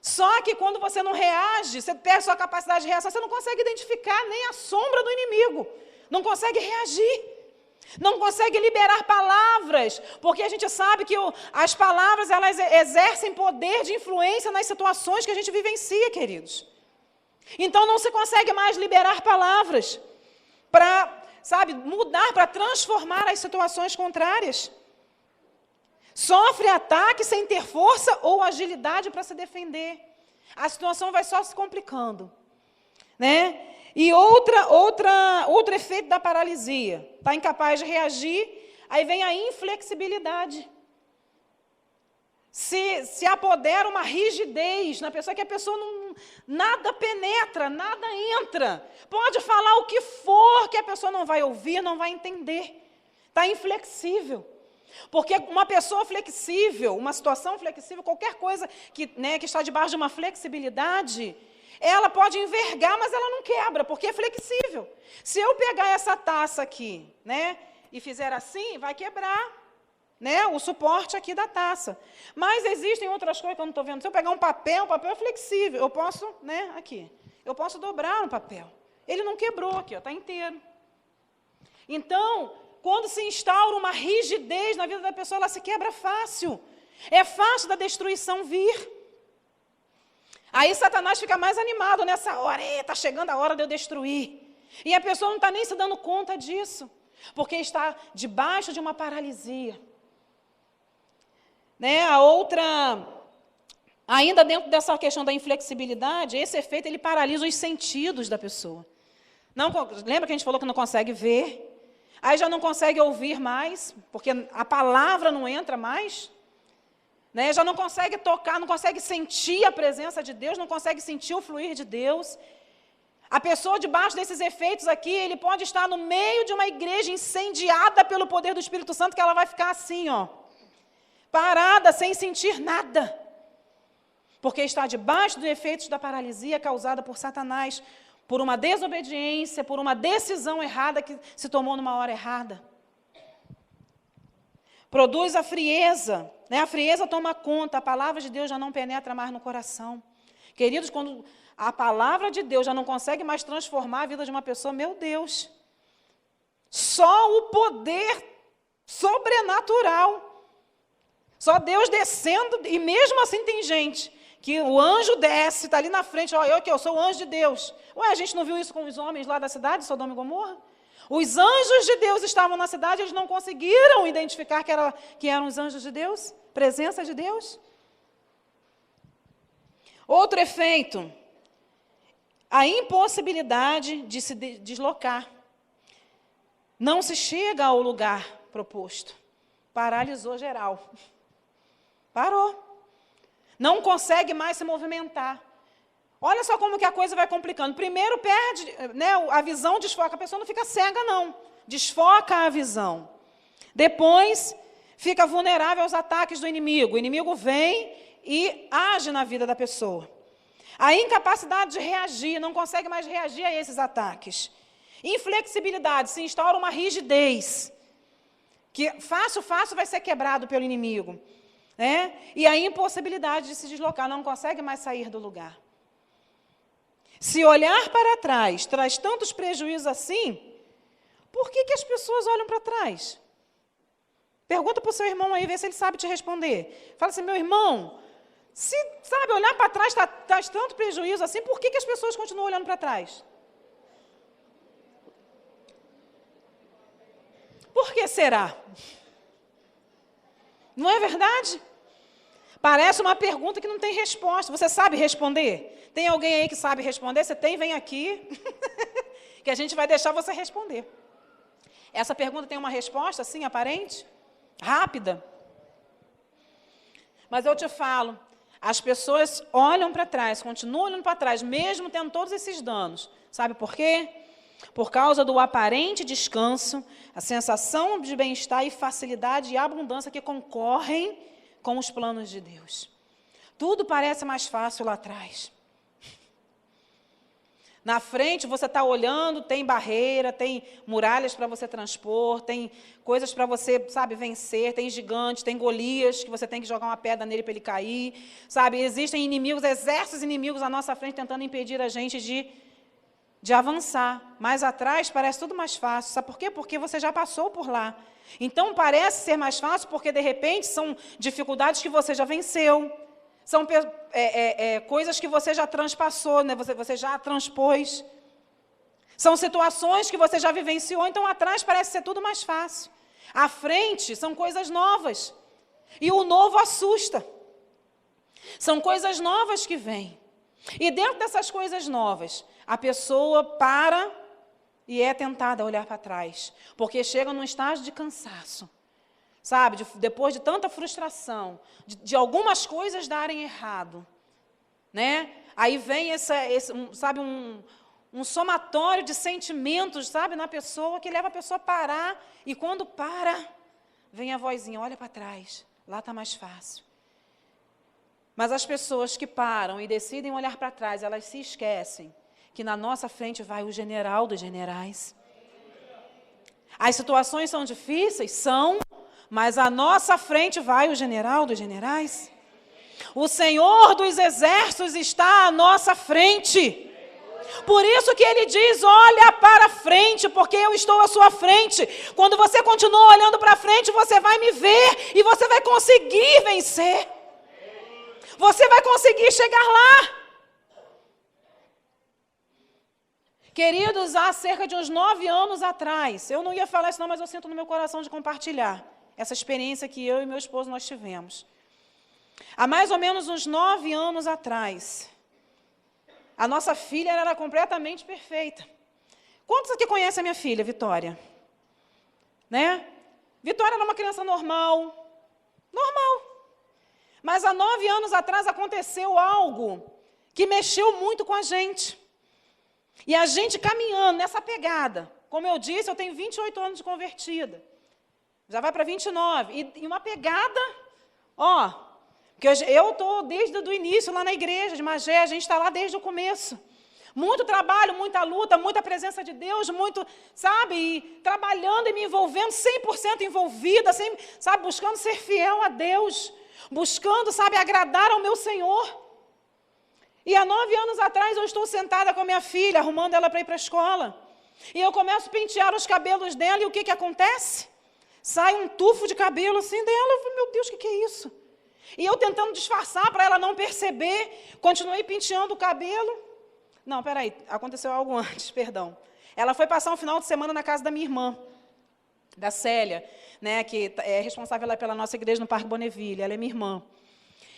Só que quando você não reage, você perde sua capacidade de reação, você não consegue identificar nem a sombra do inimigo. Não consegue reagir. Não consegue liberar palavras, porque a gente sabe que as palavras, elas exercem poder de influência nas situações que a gente vivencia, queridos. Então não se consegue mais liberar palavras para, mudar, para transformar as situações contrárias. Sofre ataque sem ter força ou agilidade para se defender. A situação vai só se complicando, né? E outro efeito da paralisia, está incapaz de reagir, aí vem a inflexibilidade. Se apodera uma rigidez na pessoa, que a pessoa nada penetra, nada entra. Pode falar o que for, que a pessoa não vai ouvir, não vai entender. Está inflexível. Porque uma pessoa flexível, uma situação flexível, qualquer coisa que está debaixo de uma flexibilidade, ela pode envergar, mas ela não quebra, porque é flexível. Se eu pegar essa taça aqui, e fizer assim, vai quebrar, o suporte aqui da taça. Mas existem outras coisas que eu não estou vendo. Se eu pegar um papel, o papel é flexível. Eu posso, aqui, eu posso dobrar um papel. Ele não quebrou aqui, está inteiro. Então, quando se instaura uma rigidez na vida da pessoa, ela se quebra fácil. É fácil da destruição vir. Aí Satanás fica mais animado nessa hora. Está chegando a hora de eu destruir. E a pessoa não está nem se dando conta disso, porque está debaixo de uma paralisia. A outra, ainda dentro dessa questão da inflexibilidade, esse efeito ele paralisa os sentidos da pessoa. Lembra que a gente falou que não consegue ver? Aí já não consegue ouvir mais, porque a palavra não entra mais. Já não consegue tocar, não consegue sentir a presença de Deus, não consegue sentir o fluir de Deus. A pessoa debaixo desses efeitos aqui, ele pode estar no meio de uma igreja incendiada pelo poder do Espírito Santo, que ela vai ficar assim, parada, sem sentir nada. Porque está debaixo dos efeitos da paralisia causada por Satanás, por uma desobediência, por uma decisão errada que se tomou numa hora errada. Produz a frieza, a frieza toma conta, a palavra de Deus já não penetra mais no coração. Queridos, quando a palavra de Deus já não consegue mais transformar a vida de uma pessoa, meu Deus, só o poder sobrenatural, só Deus descendo, e mesmo assim tem gente que o anjo desce, está ali na frente, eu sou o anjo de Deus. A gente não viu isso com os homens lá da cidade, Sodoma e Gomorra? Os anjos de Deus estavam na cidade, eles não conseguiram identificar que eram os anjos de Deus, presença de Deus. Outro efeito, a impossibilidade de se deslocar. Não se chega ao lugar proposto. Paralisou geral. Parou. Não consegue mais se movimentar. Olha só como que a coisa vai complicando. Primeiro perde, a visão desfoca. A pessoa não fica cega, não. Desfoca a visão. Depois, fica vulnerável aos ataques do inimigo. O inimigo vem e age na vida da pessoa. A incapacidade de reagir, não consegue mais reagir a esses ataques. Inflexibilidade, se instaura uma rigidez, que fácil vai ser quebrado pelo inimigo. E a impossibilidade de se deslocar, não consegue mais sair do lugar. Se olhar para trás traz tantos prejuízos assim, por que as pessoas olham para trás? Pergunta para o seu irmão aí, vê se ele sabe te responder. Fala assim, meu irmão, se olhar para trás traz tanto prejuízo assim, por que as pessoas continuam olhando para trás? Por que será? Não é verdade? Parece uma pergunta que não tem resposta. Você sabe responder? Tem alguém aí que sabe responder? Se tem, vem aqui, que a gente vai deixar você responder. Essa pergunta tem uma resposta, assim, aparente? Rápida? Mas eu te falo, as pessoas olham para trás, continuam olhando para trás, mesmo tendo todos esses danos. Sabe por quê? Por causa do aparente descanso, a sensação de bem-estar e facilidade e abundância que concorrem com os planos de Deus. Tudo parece mais fácil lá atrás. Na frente você está olhando, tem barreira, tem muralhas para você transpor, tem coisas para você, sabe, vencer, tem gigantes, tem Golias, que você tem que jogar uma pedra nele para ele cair, sabe? Existem inimigos, exércitos inimigos à nossa frente tentando impedir a gente de avançar. Mais atrás parece tudo mais fácil. Sabe por quê? Porque você já passou por lá. Então parece ser mais fácil porque, de repente, são dificuldades que você já venceu. São coisas que você já transpassou, né? Você já transpôs. São situações que você já vivenciou, então atrás parece ser tudo mais fácil. À frente são coisas novas. E o novo assusta. São coisas novas que vêm. E dentro dessas coisas novas, a pessoa para e é tentada a olhar para trás. Porque chega num estágio de cansaço. Sabe, depois de tanta frustração, de algumas coisas darem errado, né? Aí vem um somatório de sentimentos, sabe, na pessoa, que leva a pessoa a parar, e quando para, vem a vozinha, olha para trás, lá está mais fácil. Mas as pessoas que param e decidem olhar para trás, elas se esquecem que na nossa frente vai o general dos generais. As situações são difíceis? São. Mas à nossa frente vai o general dos generais. O Senhor dos exércitos está à nossa frente. Por isso que ele diz, olha para frente, porque eu estou à sua frente. Quando você continua olhando para frente, você vai me ver e você vai conseguir vencer. Você vai conseguir chegar lá. Queridos, há cerca de uns 9 anos atrás, eu não ia falar isso não, mas eu sinto no meu coração de compartilhar essa experiência que eu e meu esposo nós tivemos. Há mais ou menos uns 9 anos atrás, a nossa filha era completamente perfeita. Quantos aqui conhecem a minha filha, Vitória? Né? Vitória era uma criança normal. Mas há 9 anos atrás aconteceu algo que mexeu muito com a gente. E a gente caminhando nessa pegada. Como eu disse, eu tenho 28 anos de convertida. Já vai para 29. E uma pegada, porque eu estou desde o início lá na igreja de Magé, a gente está lá desde o começo. Muito trabalho, muita luta, muita presença de Deus, muito, sabe, e trabalhando e me envolvendo, 100% envolvida, sabe, buscando ser fiel a Deus, buscando, sabe, agradar ao meu Senhor. E há 9 anos atrás eu estou sentada com a minha filha, arrumando ela para ir para a escola. E eu começo a pentear os cabelos dela e o que acontece? Sai um tufo de cabelo assim dela, eu falei, meu Deus, o que é isso? E eu tentando disfarçar para ela não perceber, continuei penteando o cabelo. Não, peraí, aconteceu algo antes, perdão. Ela foi passar um final de semana na casa da minha irmã, da Célia, né, que é responsável lá pela nossa igreja no Parque Bonneville, ela é minha irmã.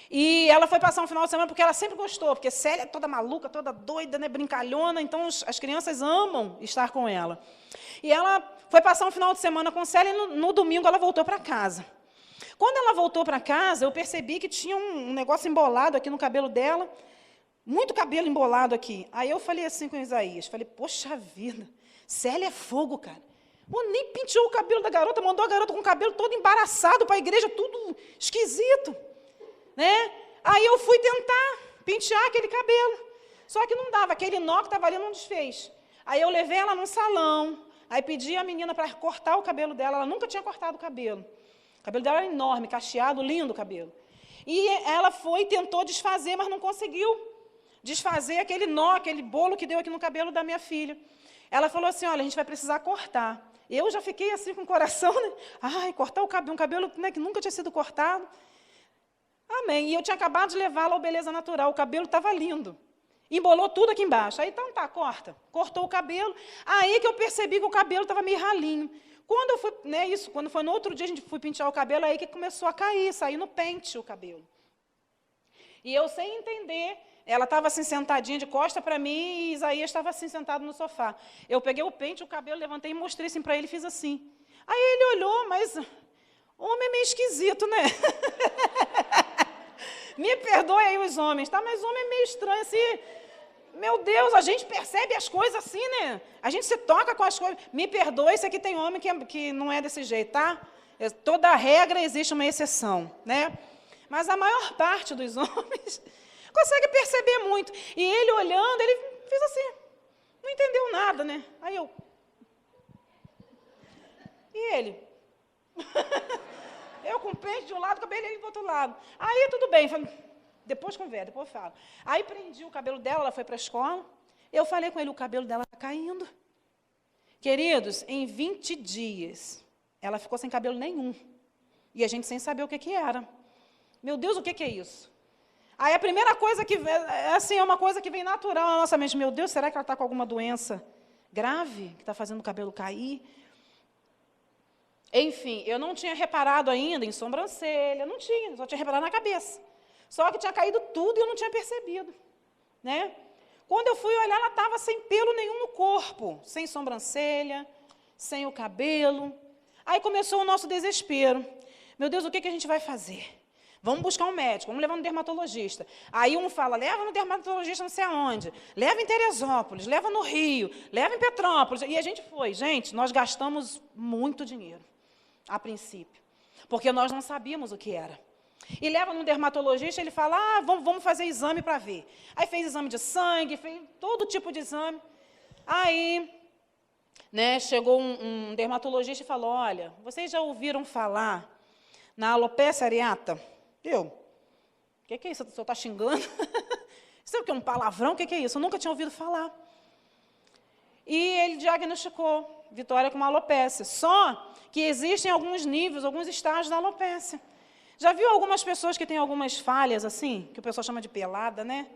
E ela foi passar um final de semana porque ela sempre gostou, porque Célia é toda maluca, toda doida, né, brincalhona, então as crianças amam estar com ela. E ela foi passar um final de semana com Célia e no domingo ela voltou para casa. Quando ela voltou para casa, eu percebi que tinha um negócio embolado aqui no cabelo dela, muito cabelo embolado aqui. Aí eu falei assim com Isaías, falei, poxa vida, Célia é fogo, cara. Pô, nem penteou o cabelo da garota, mandou a garota com o cabelo todo embaraçado para a igreja, tudo esquisito. Né? Aí eu fui tentar pentear aquele cabelo, só que não dava, aquele nó que estava ali não desfez. Aí eu levei ela num salão, aí pedi a menina para cortar o cabelo dela, ela nunca tinha cortado o cabelo dela era enorme, cacheado, lindo o cabelo. E ela foi e tentou desfazer, mas não conseguiu desfazer aquele nó, aquele bolo que deu aqui no cabelo da minha filha. Ela falou assim, olha, a gente vai precisar cortar. Eu já fiquei assim com o coração, né? Ai, cortar o cabelo, um cabelo, né, que nunca tinha sido cortado. Amém. E eu tinha acabado de levá-la ao Beleza Natural, o cabelo estava lindo. Embolou tudo aqui embaixo. Aí, então tá, corta. Cortou o cabelo. Aí que eu percebi que o cabelo estava meio ralinho. Quando eu fui, né, quando foi no outro dia, a gente foi pentear o cabelo, aí que começou a cair, sair no pente o cabelo. E eu, sem entender, ela estava assim, sentadinha de costa para mim, e Isaías estava assim, sentado no sofá. Eu peguei o pente, o cabelo, levantei e mostrei assim para ele, fiz assim. Aí ele olhou, mas homem é meio esquisito, né? Me perdoe aí os homens, tá? Mas homem é meio estranho, assim. Meu Deus, a gente percebe as coisas assim, né? A gente se toca com as coisas. Me perdoe, isso aqui tem homem que não é desse jeito, tá? Toda regra existe uma exceção, né? Mas a maior parte dos homens consegue perceber muito. E ele olhando, ele fez assim. Não entendeu nada, né? Aí eu... E ele? Eu com o pente de um lado, o cabelinho do outro lado. Aí tudo bem, falei, depois conversa, depois falo. Aí prendi o cabelo dela, ela foi para a escola. Eu falei com ele, o cabelo dela está caindo. Queridos, em 20 dias, ela ficou sem cabelo nenhum. E a gente sem saber o que era. Meu Deus, o que é isso? Aí a primeira coisa que vem, assim, é uma coisa que vem natural na nossa mente. Meu Deus, será que ela está com alguma doença grave, que está fazendo o cabelo cair? Enfim, eu não tinha reparado ainda em sobrancelha, não tinha, só tinha reparado na cabeça. Só que tinha caído tudo e eu não tinha percebido, né? Quando eu fui olhar, ela estava sem pelo nenhum no corpo, sem sobrancelha, sem o cabelo. Aí começou o nosso desespero. Meu Deus, o que a gente vai fazer? Vamos buscar um médico, vamos levar no dermatologista. Aí um fala, leva no dermatologista não sei aonde, leva em Teresópolis, leva no Rio, leva em Petrópolis. E a gente foi. Gente, nós gastamos muito dinheiro, a princípio, porque nós não sabíamos o que era. E leva no dermatologista, ele fala, vamos fazer exame para ver. Aí fez exame de sangue, fez todo tipo de exame. Aí, né, chegou um dermatologista e falou, olha, vocês já ouviram falar na alopecia areata? Eu, o que é isso? O senhor está xingando? Isso é o que? Um palavrão? O que é isso? Eu nunca tinha ouvido falar. E ele diagnosticou Vitória com uma alopecia. Só que existem alguns níveis, alguns estágios da alopecia. Já viu algumas pessoas que têm algumas falhas, assim, que o pessoal chama de pelada, né?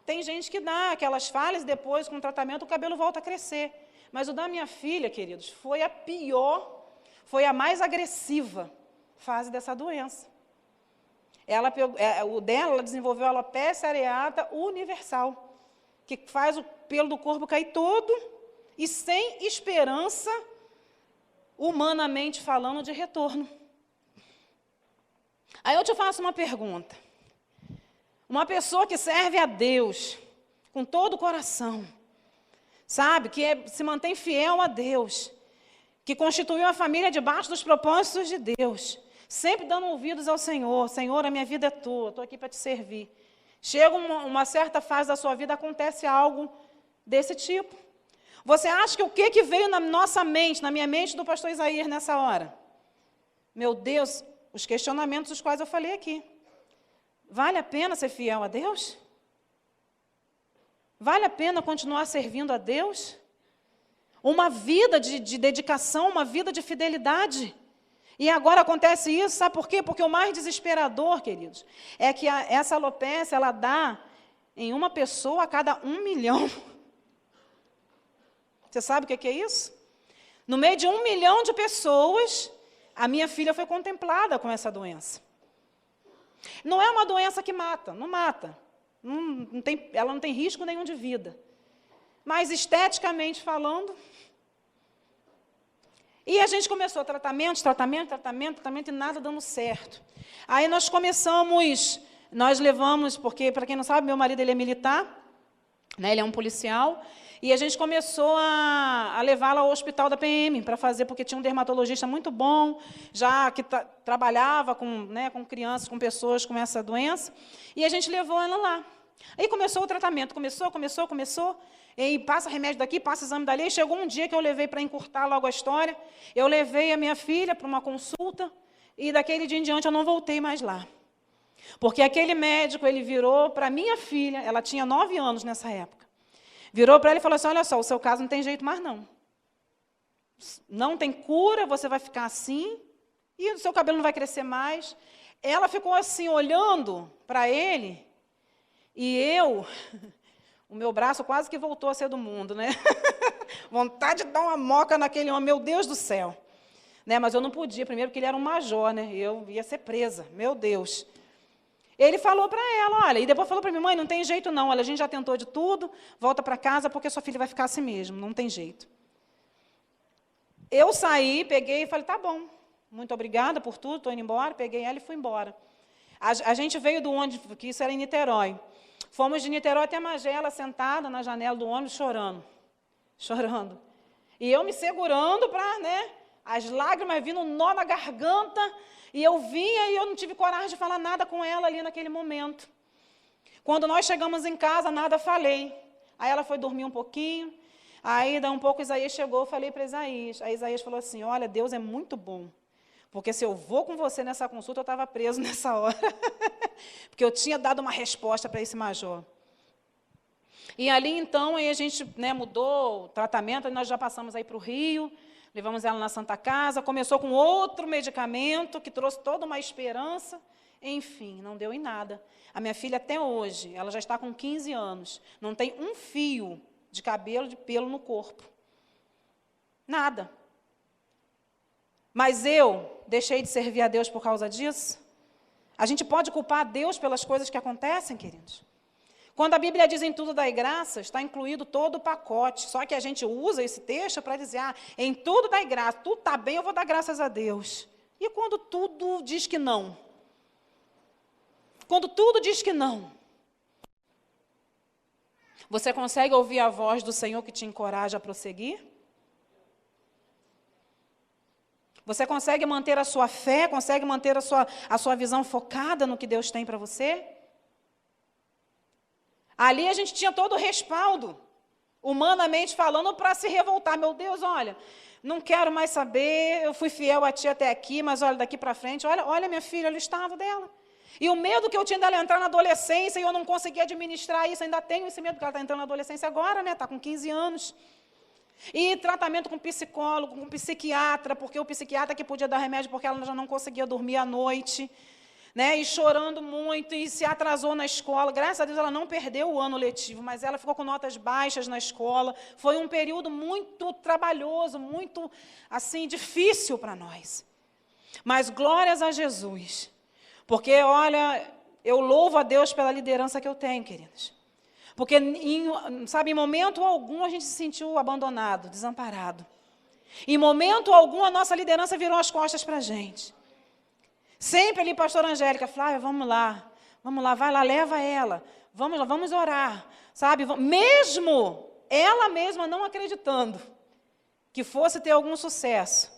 Tem gente que dá aquelas falhas e depois, com o tratamento, o cabelo volta a crescer. Mas o da minha filha, queridos, foi a pior, foi a mais agressiva fase dessa doença. O dela, ela desenvolveu a alopecia areata universal, que faz o pelo do corpo cair todo e sem esperança, humanamente falando, de retorno. Aí eu te faço uma pergunta. Uma pessoa que serve a Deus com todo o coração, sabe, que se mantém fiel a Deus, que constituiu a família debaixo dos propósitos de Deus, sempre dando ouvidos ao Senhor. Senhor, a minha vida é tua, estou aqui para te servir. Chega uma certa fase da sua vida, acontece algo desse tipo. Você acha que o que veio na nossa mente, na minha mente do pastor Isaías nessa hora? Meu Deus, os questionamentos dos quais eu falei aqui. Vale a pena ser fiel a Deus? Vale a pena continuar servindo a Deus? Uma vida de dedicação, uma vida de fidelidade. E agora acontece isso, sabe por quê? Porque o mais desesperador, queridos, é que essa alopecia, ela dá em uma pessoa a cada 1 milhão. Você sabe o que é isso? No meio de 1 milhão de pessoas, a minha filha foi contemplada com essa doença. Não é uma doença que mata, não mata. Ela não tem risco nenhum de vida. Mas, esteticamente falando... E a gente começou tratamento e nada dando certo. Aí nós levamos, porque, para quem não sabe, meu marido ele é militar, né, ele é um policial, e a gente começou a levá-la ao hospital da PM para fazer, porque tinha um dermatologista muito bom, já que trabalhava com crianças, com pessoas com essa doença, e a gente levou ela lá. Aí começou o tratamento, começou, e passa remédio daqui, passa exame dali, e chegou um dia que eu levei para encurtar logo a história, eu levei a minha filha para uma consulta, e daquele dia em diante eu não voltei mais lá. Porque aquele médico, ele virou para minha filha, ela tinha 9 anos nessa época, virou para ela e falou assim, olha só, o seu caso não tem jeito mais não. Não tem cura, você vai ficar assim, e o seu cabelo não vai crescer mais. Ela ficou assim, olhando para ele, e o meu braço quase que voltou a ser do mundo, né? Vontade de dar uma moca naquele homem, meu Deus do céu. Né? Mas eu não podia, primeiro porque ele era um major, né? Eu ia ser presa, meu Deus. Ele falou para ela, olha, e depois falou para mim, mãe, não tem jeito não, olha, a gente já tentou de tudo, volta para casa porque sua filha vai ficar assim mesmo, não tem jeito. Eu saí, peguei e falei, tá bom, muito obrigada por tudo, estou indo embora, peguei ela e fui embora. A gente veio do ônibus, que isso era em Niterói. Fomos de Niterói até Magela, sentada na janela do ônibus, chorando. E eu me segurando para, né, as lágrimas vindo, um nó na garganta, e eu vinha e eu não tive coragem de falar nada com ela ali naquele momento. Quando nós chegamos em casa, nada falei. Aí ela foi dormir um pouquinho, Aí, daí um pouco, Isaías chegou, eu falei para Isaías. Aí Isaías falou assim, olha, Deus é muito bom. Porque se eu vou com você nessa consulta, eu estava preso nessa hora. Porque eu tinha dado uma resposta para esse major. E ali, então, aí a gente, né, mudou o tratamento, nós já passamos aí para o Rio, levamos ela na Santa Casa, começou com outro medicamento, que trouxe toda uma esperança. Enfim, não deu em nada. A minha filha, até hoje, ela já está com 15 anos, não tem um fio de cabelo, de pelo no corpo. Nada. Mas eu deixei de servir a Deus por causa disso? A gente pode culpar a Deus pelas coisas que acontecem, queridos? Quando a Bíblia diz em tudo dai graças, está incluído todo o pacote. Só que a gente usa esse texto para dizer, em tudo dai graças, tudo está bem, eu vou dar graças a Deus. E quando tudo diz que não? Quando tudo diz que não? Você consegue ouvir a voz do Senhor que te encoraja a prosseguir? Você consegue manter a sua fé, consegue manter a sua visão focada no que Deus tem para você? Ali a gente tinha todo o respaldo, humanamente falando, para se revoltar. Meu Deus, olha, não quero mais saber, eu fui fiel a ti até aqui, mas olha, daqui para frente, olha minha filha, olha o estado dela. E o medo que eu tinha dela entrar na adolescência, e eu não conseguia administrar isso, ainda tenho esse medo, porque ela está entrando na adolescência agora, né? Está com 15 anos. E tratamento com psicólogo, com psiquiatra, porque o psiquiatra que podia dar remédio, porque ela já não conseguia dormir à noite, né? E chorando muito, e se atrasou na escola. Graças a Deus ela não perdeu o ano letivo, mas ela ficou com notas baixas na escola. Foi um período muito trabalhoso, muito, assim, difícil para nós. Mas glórias a Jesus, porque, olha, eu louvo a Deus pela liderança que eu tenho, queridos. Porque, em momento algum, a gente se sentiu abandonado, desamparado. Em momento algum, a nossa liderança virou as costas para a gente. Sempre ali, pastora Angélica, Flávia, vamos lá, vai lá, leva ela, vamos lá, vamos orar, sabe? Mesmo ela mesma não acreditando que fosse ter algum sucesso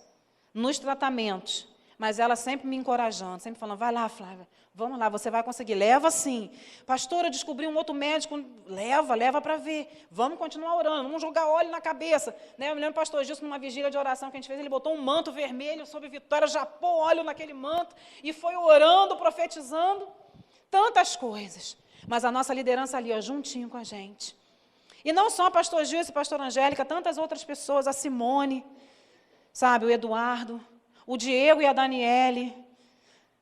nos tratamentos, mas ela sempre me encorajando, sempre falando, vai lá, Flávia, vamos lá, você vai conseguir, leva sim. Pastora, eu descobri um outro médico, leva para ver, vamos continuar orando, vamos jogar óleo na cabeça. Né? Eu me lembro do pastor Gilson, numa vigília de oração que a gente fez, ele botou um manto vermelho sobre Vitória, já pôs óleo naquele manto, e foi orando, profetizando, tantas coisas. Mas a nossa liderança ali, ó, juntinho com a gente. E não só o pastor Gilson e a pastora Angélica, tantas outras pessoas, a Simone, sabe, o Eduardo, o Diego e a Daniele,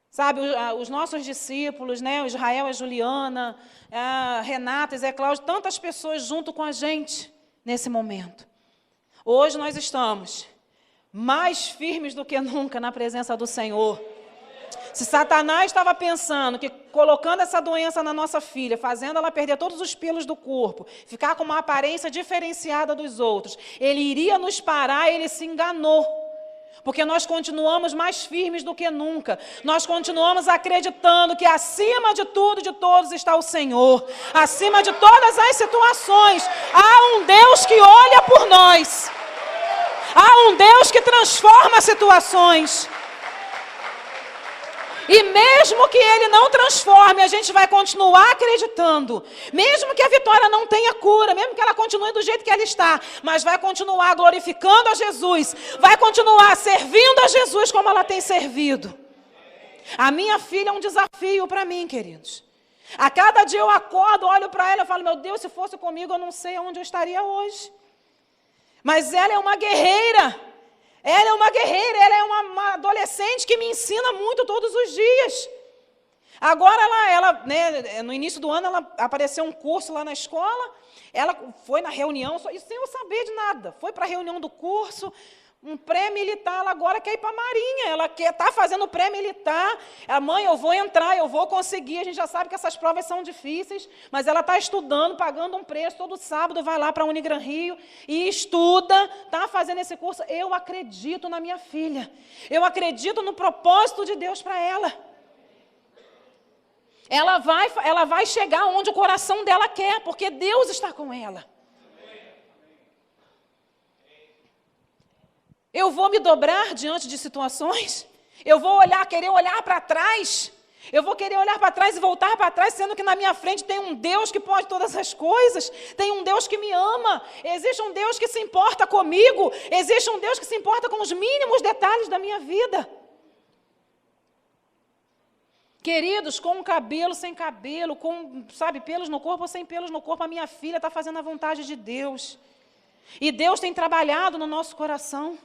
sabe, os nossos discípulos, né, o Israel e a Juliana, a Renata e Zé Cláudio, tantas pessoas junto com a gente nesse momento. Hoje nós estamos mais firmes do que nunca na presença do Senhor. Se Satanás estava pensando que colocando essa doença na nossa filha, fazendo ela perder todos os pelos do corpo, ficar com uma aparência diferenciada dos outros, ele iria nos parar, ele se enganou. Porque nós continuamos mais firmes do que nunca. Nós continuamos acreditando que acima de tudo e de todos está o Senhor. Acima de todas as situações, há um Deus que olha por nós. Há um Deus que transforma situações. E mesmo que Ele não transforme, a gente vai continuar acreditando. Mesmo que a Vitória não tenha cura, mesmo que ela continue do jeito que ela está, mas vai continuar glorificando a Jesus, vai continuar servindo a Jesus como ela tem servido. A minha filha é um desafio para mim, queridos. A cada dia eu acordo, olho para ela e falo, meu Deus, se fosse comigo eu não sei onde eu estaria hoje. Mas ela é uma guerreira. Ela é uma guerreira, ela é uma adolescente que me ensina muito todos os dias. Agora, né, no início do ano, ela apareceu um curso lá na escola, ela foi na reunião, isso sem eu saber de nada, foi para a reunião do curso, um pré-militar, ela agora quer ir para a Marinha, ela está fazendo pré-militar, mãe, eu vou entrar, eu vou conseguir, a gente já sabe que essas provas são difíceis, mas ela está estudando, pagando um preço, todo sábado vai lá para a Unigran Rio e estuda, está fazendo esse curso. Eu acredito na minha filha, eu acredito no propósito de Deus para ela. Ela vai chegar onde o coração dela quer, porque Deus está com ela. Eu vou me dobrar diante de situações? Eu vou querer olhar para trás? Eu vou querer olhar para trás e voltar para trás, sendo que na minha frente tem um Deus que pode todas as coisas, tem um Deus que me ama, existe um Deus que se importa comigo, existe um Deus que se importa com os mínimos detalhes da minha vida. Queridos, com cabelo, sem cabelo, com, pelos no corpo ou sem pelos no corpo, a minha filha está fazendo a vontade de Deus. E Deus tem trabalhado no nosso coração.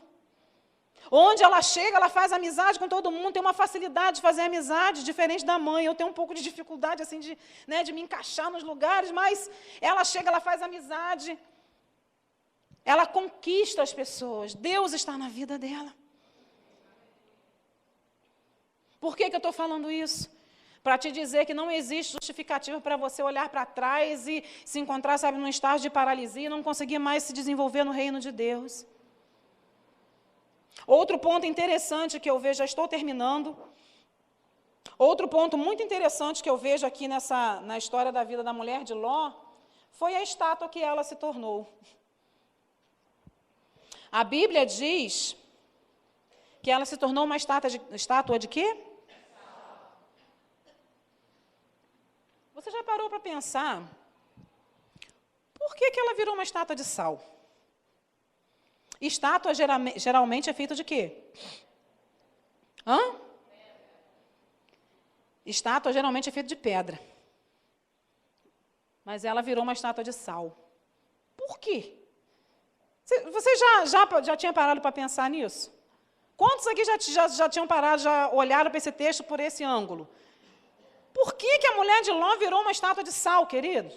Onde ela chega, ela faz amizade com todo mundo, tem uma facilidade de fazer amizade, diferente da mãe. Eu tenho um pouco de dificuldade assim, de me encaixar nos lugares, mas ela chega, ela faz amizade. Ela conquista as pessoas. Deus está na vida dela. Por que eu estou falando isso? Para te dizer que não existe justificativa para você olhar para trás e se encontrar, num estágio de paralisia e não conseguir mais se desenvolver no reino de Deus. Outro ponto interessante que eu vejo, já estou terminando, outro ponto muito interessante que eu vejo aqui na história da vida da mulher de Ló, foi a estátua que ela se tornou. A Bíblia diz que ela se tornou uma estátua de quê? Você já parou para pensar, por que ela virou uma estátua de sal? Estátua geralmente é feita de quê? Estátua geralmente é feita de pedra. Mas ela virou uma estátua de sal. Por quê? Você já tinha parado para pensar nisso? Quantos aqui já tinham parado, já olharam para esse texto por esse ângulo? Por que a mulher de Ló virou uma estátua de sal, querido?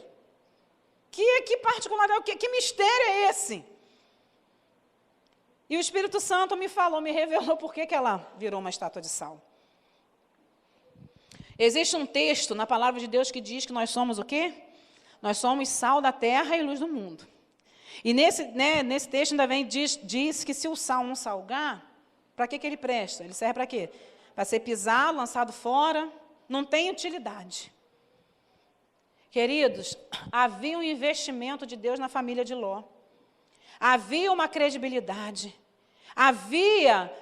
Que particular, que mistério é esse? E o Espírito Santo me revelou por que ela virou uma estátua de sal. Existe um texto na palavra de Deus que diz que nós somos o quê? Nós somos sal da terra e luz do mundo. E nesse texto ainda diz que se o sal não salgar, para que ele presta? Ele serve para quê? Para ser pisado, lançado fora, não tem utilidade. Queridos, havia um investimento de Deus na família de Ló. Havia uma credibilidade. Havia,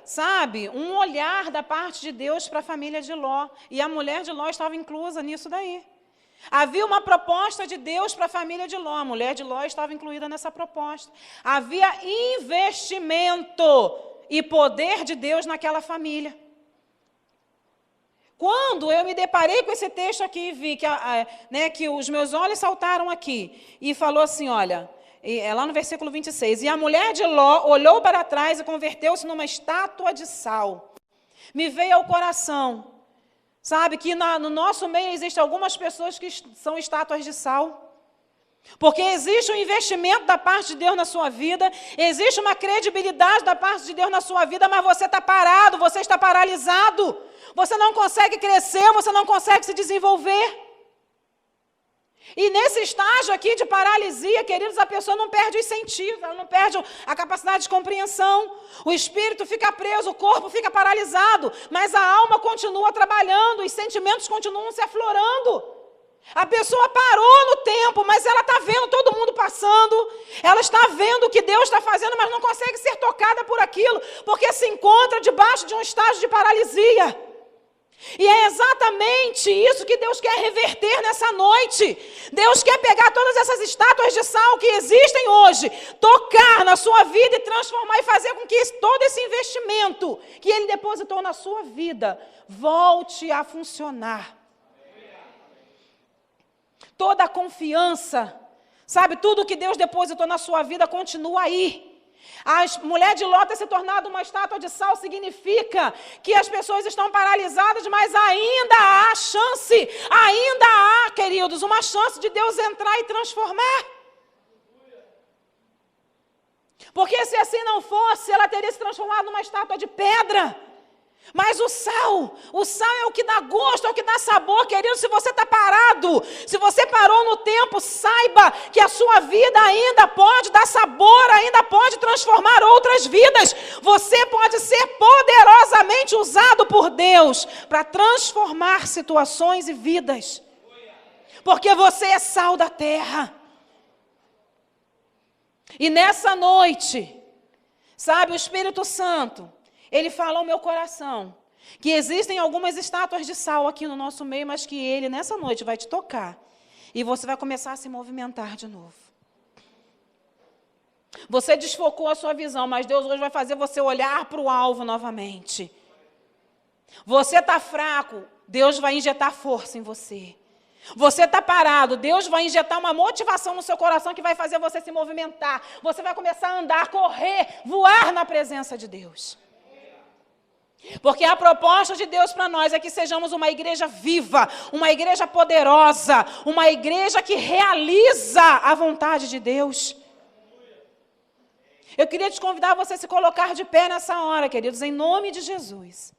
um olhar da parte de Deus para a família de Ló. E a mulher de Ló estava inclusa nisso daí. Havia uma proposta de Deus para a família de Ló. A mulher de Ló estava incluída nessa proposta. Havia investimento e poder de Deus naquela família. Quando eu me deparei com esse texto aqui e vi que os meus olhos saltaram aqui e falou assim, olha... É lá no versículo 26. E a mulher de Ló olhou para trás e converteu-se numa estátua de sal. Me veio ao coração, que no nosso meio existem algumas pessoas que são estátuas de sal. Porque existe um investimento da parte de Deus na sua vida, existe uma credibilidade da parte de Deus na sua vida, mas você está parado, você está paralisado. Você não consegue crescer, você não consegue se desenvolver. E nesse estágio aqui de paralisia, queridos, a pessoa não perde os sentidos, ela não perde a capacidade de compreensão. O espírito fica preso, o corpo fica paralisado, mas a alma continua trabalhando, os sentimentos continuam se aflorando. A pessoa parou no tempo, mas ela está vendo todo mundo passando, ela está vendo o que Deus está fazendo, mas não consegue ser tocada por aquilo, porque se encontra debaixo de um estágio de paralisia. E é exatamente isso que Deus quer reverter nessa noite. Deus quer pegar todas essas estátuas de sal que existem hoje, tocar na sua vida e transformar e fazer com que todo esse investimento que Ele depositou na sua vida volte a funcionar. Toda a confiança, tudo que Deus depositou na sua vida continua aí. A mulher de Ló ter se tornado uma estátua de sal significa que as pessoas estão paralisadas, mas ainda há chance, ainda há, queridos, uma chance de Deus entrar e transformar. Porque se assim não fosse, ela teria se transformado numa estátua de pedra. Mas o sal é o que dá gosto, é o que dá sabor, querido. Se você está parado, se você parou no tempo, saiba que a sua vida ainda pode dar sabor, ainda pode transformar outras vidas. Você pode ser poderosamente usado por Deus para transformar situações e vidas. Porque você é sal da terra. E nessa noite, o Espírito Santo, Ele falou ao meu coração Que existem algumas estátuas de sal aqui no nosso meio, mas que Ele, nessa noite, vai te tocar. E você vai começar a se movimentar de novo. Você desfocou a sua visão, mas Deus hoje vai fazer você olhar para o alvo novamente. Você está fraco, Deus vai injetar força em você. Você está parado, Deus vai injetar uma motivação no seu coração que vai fazer você se movimentar. Você vai começar a andar, correr, voar na presença de Deus. Porque a proposta de Deus para nós é que sejamos uma igreja viva, uma igreja poderosa, uma igreja que realiza a vontade de Deus. Eu queria te convidar a você se colocar de pé nessa hora, queridos, em nome de Jesus.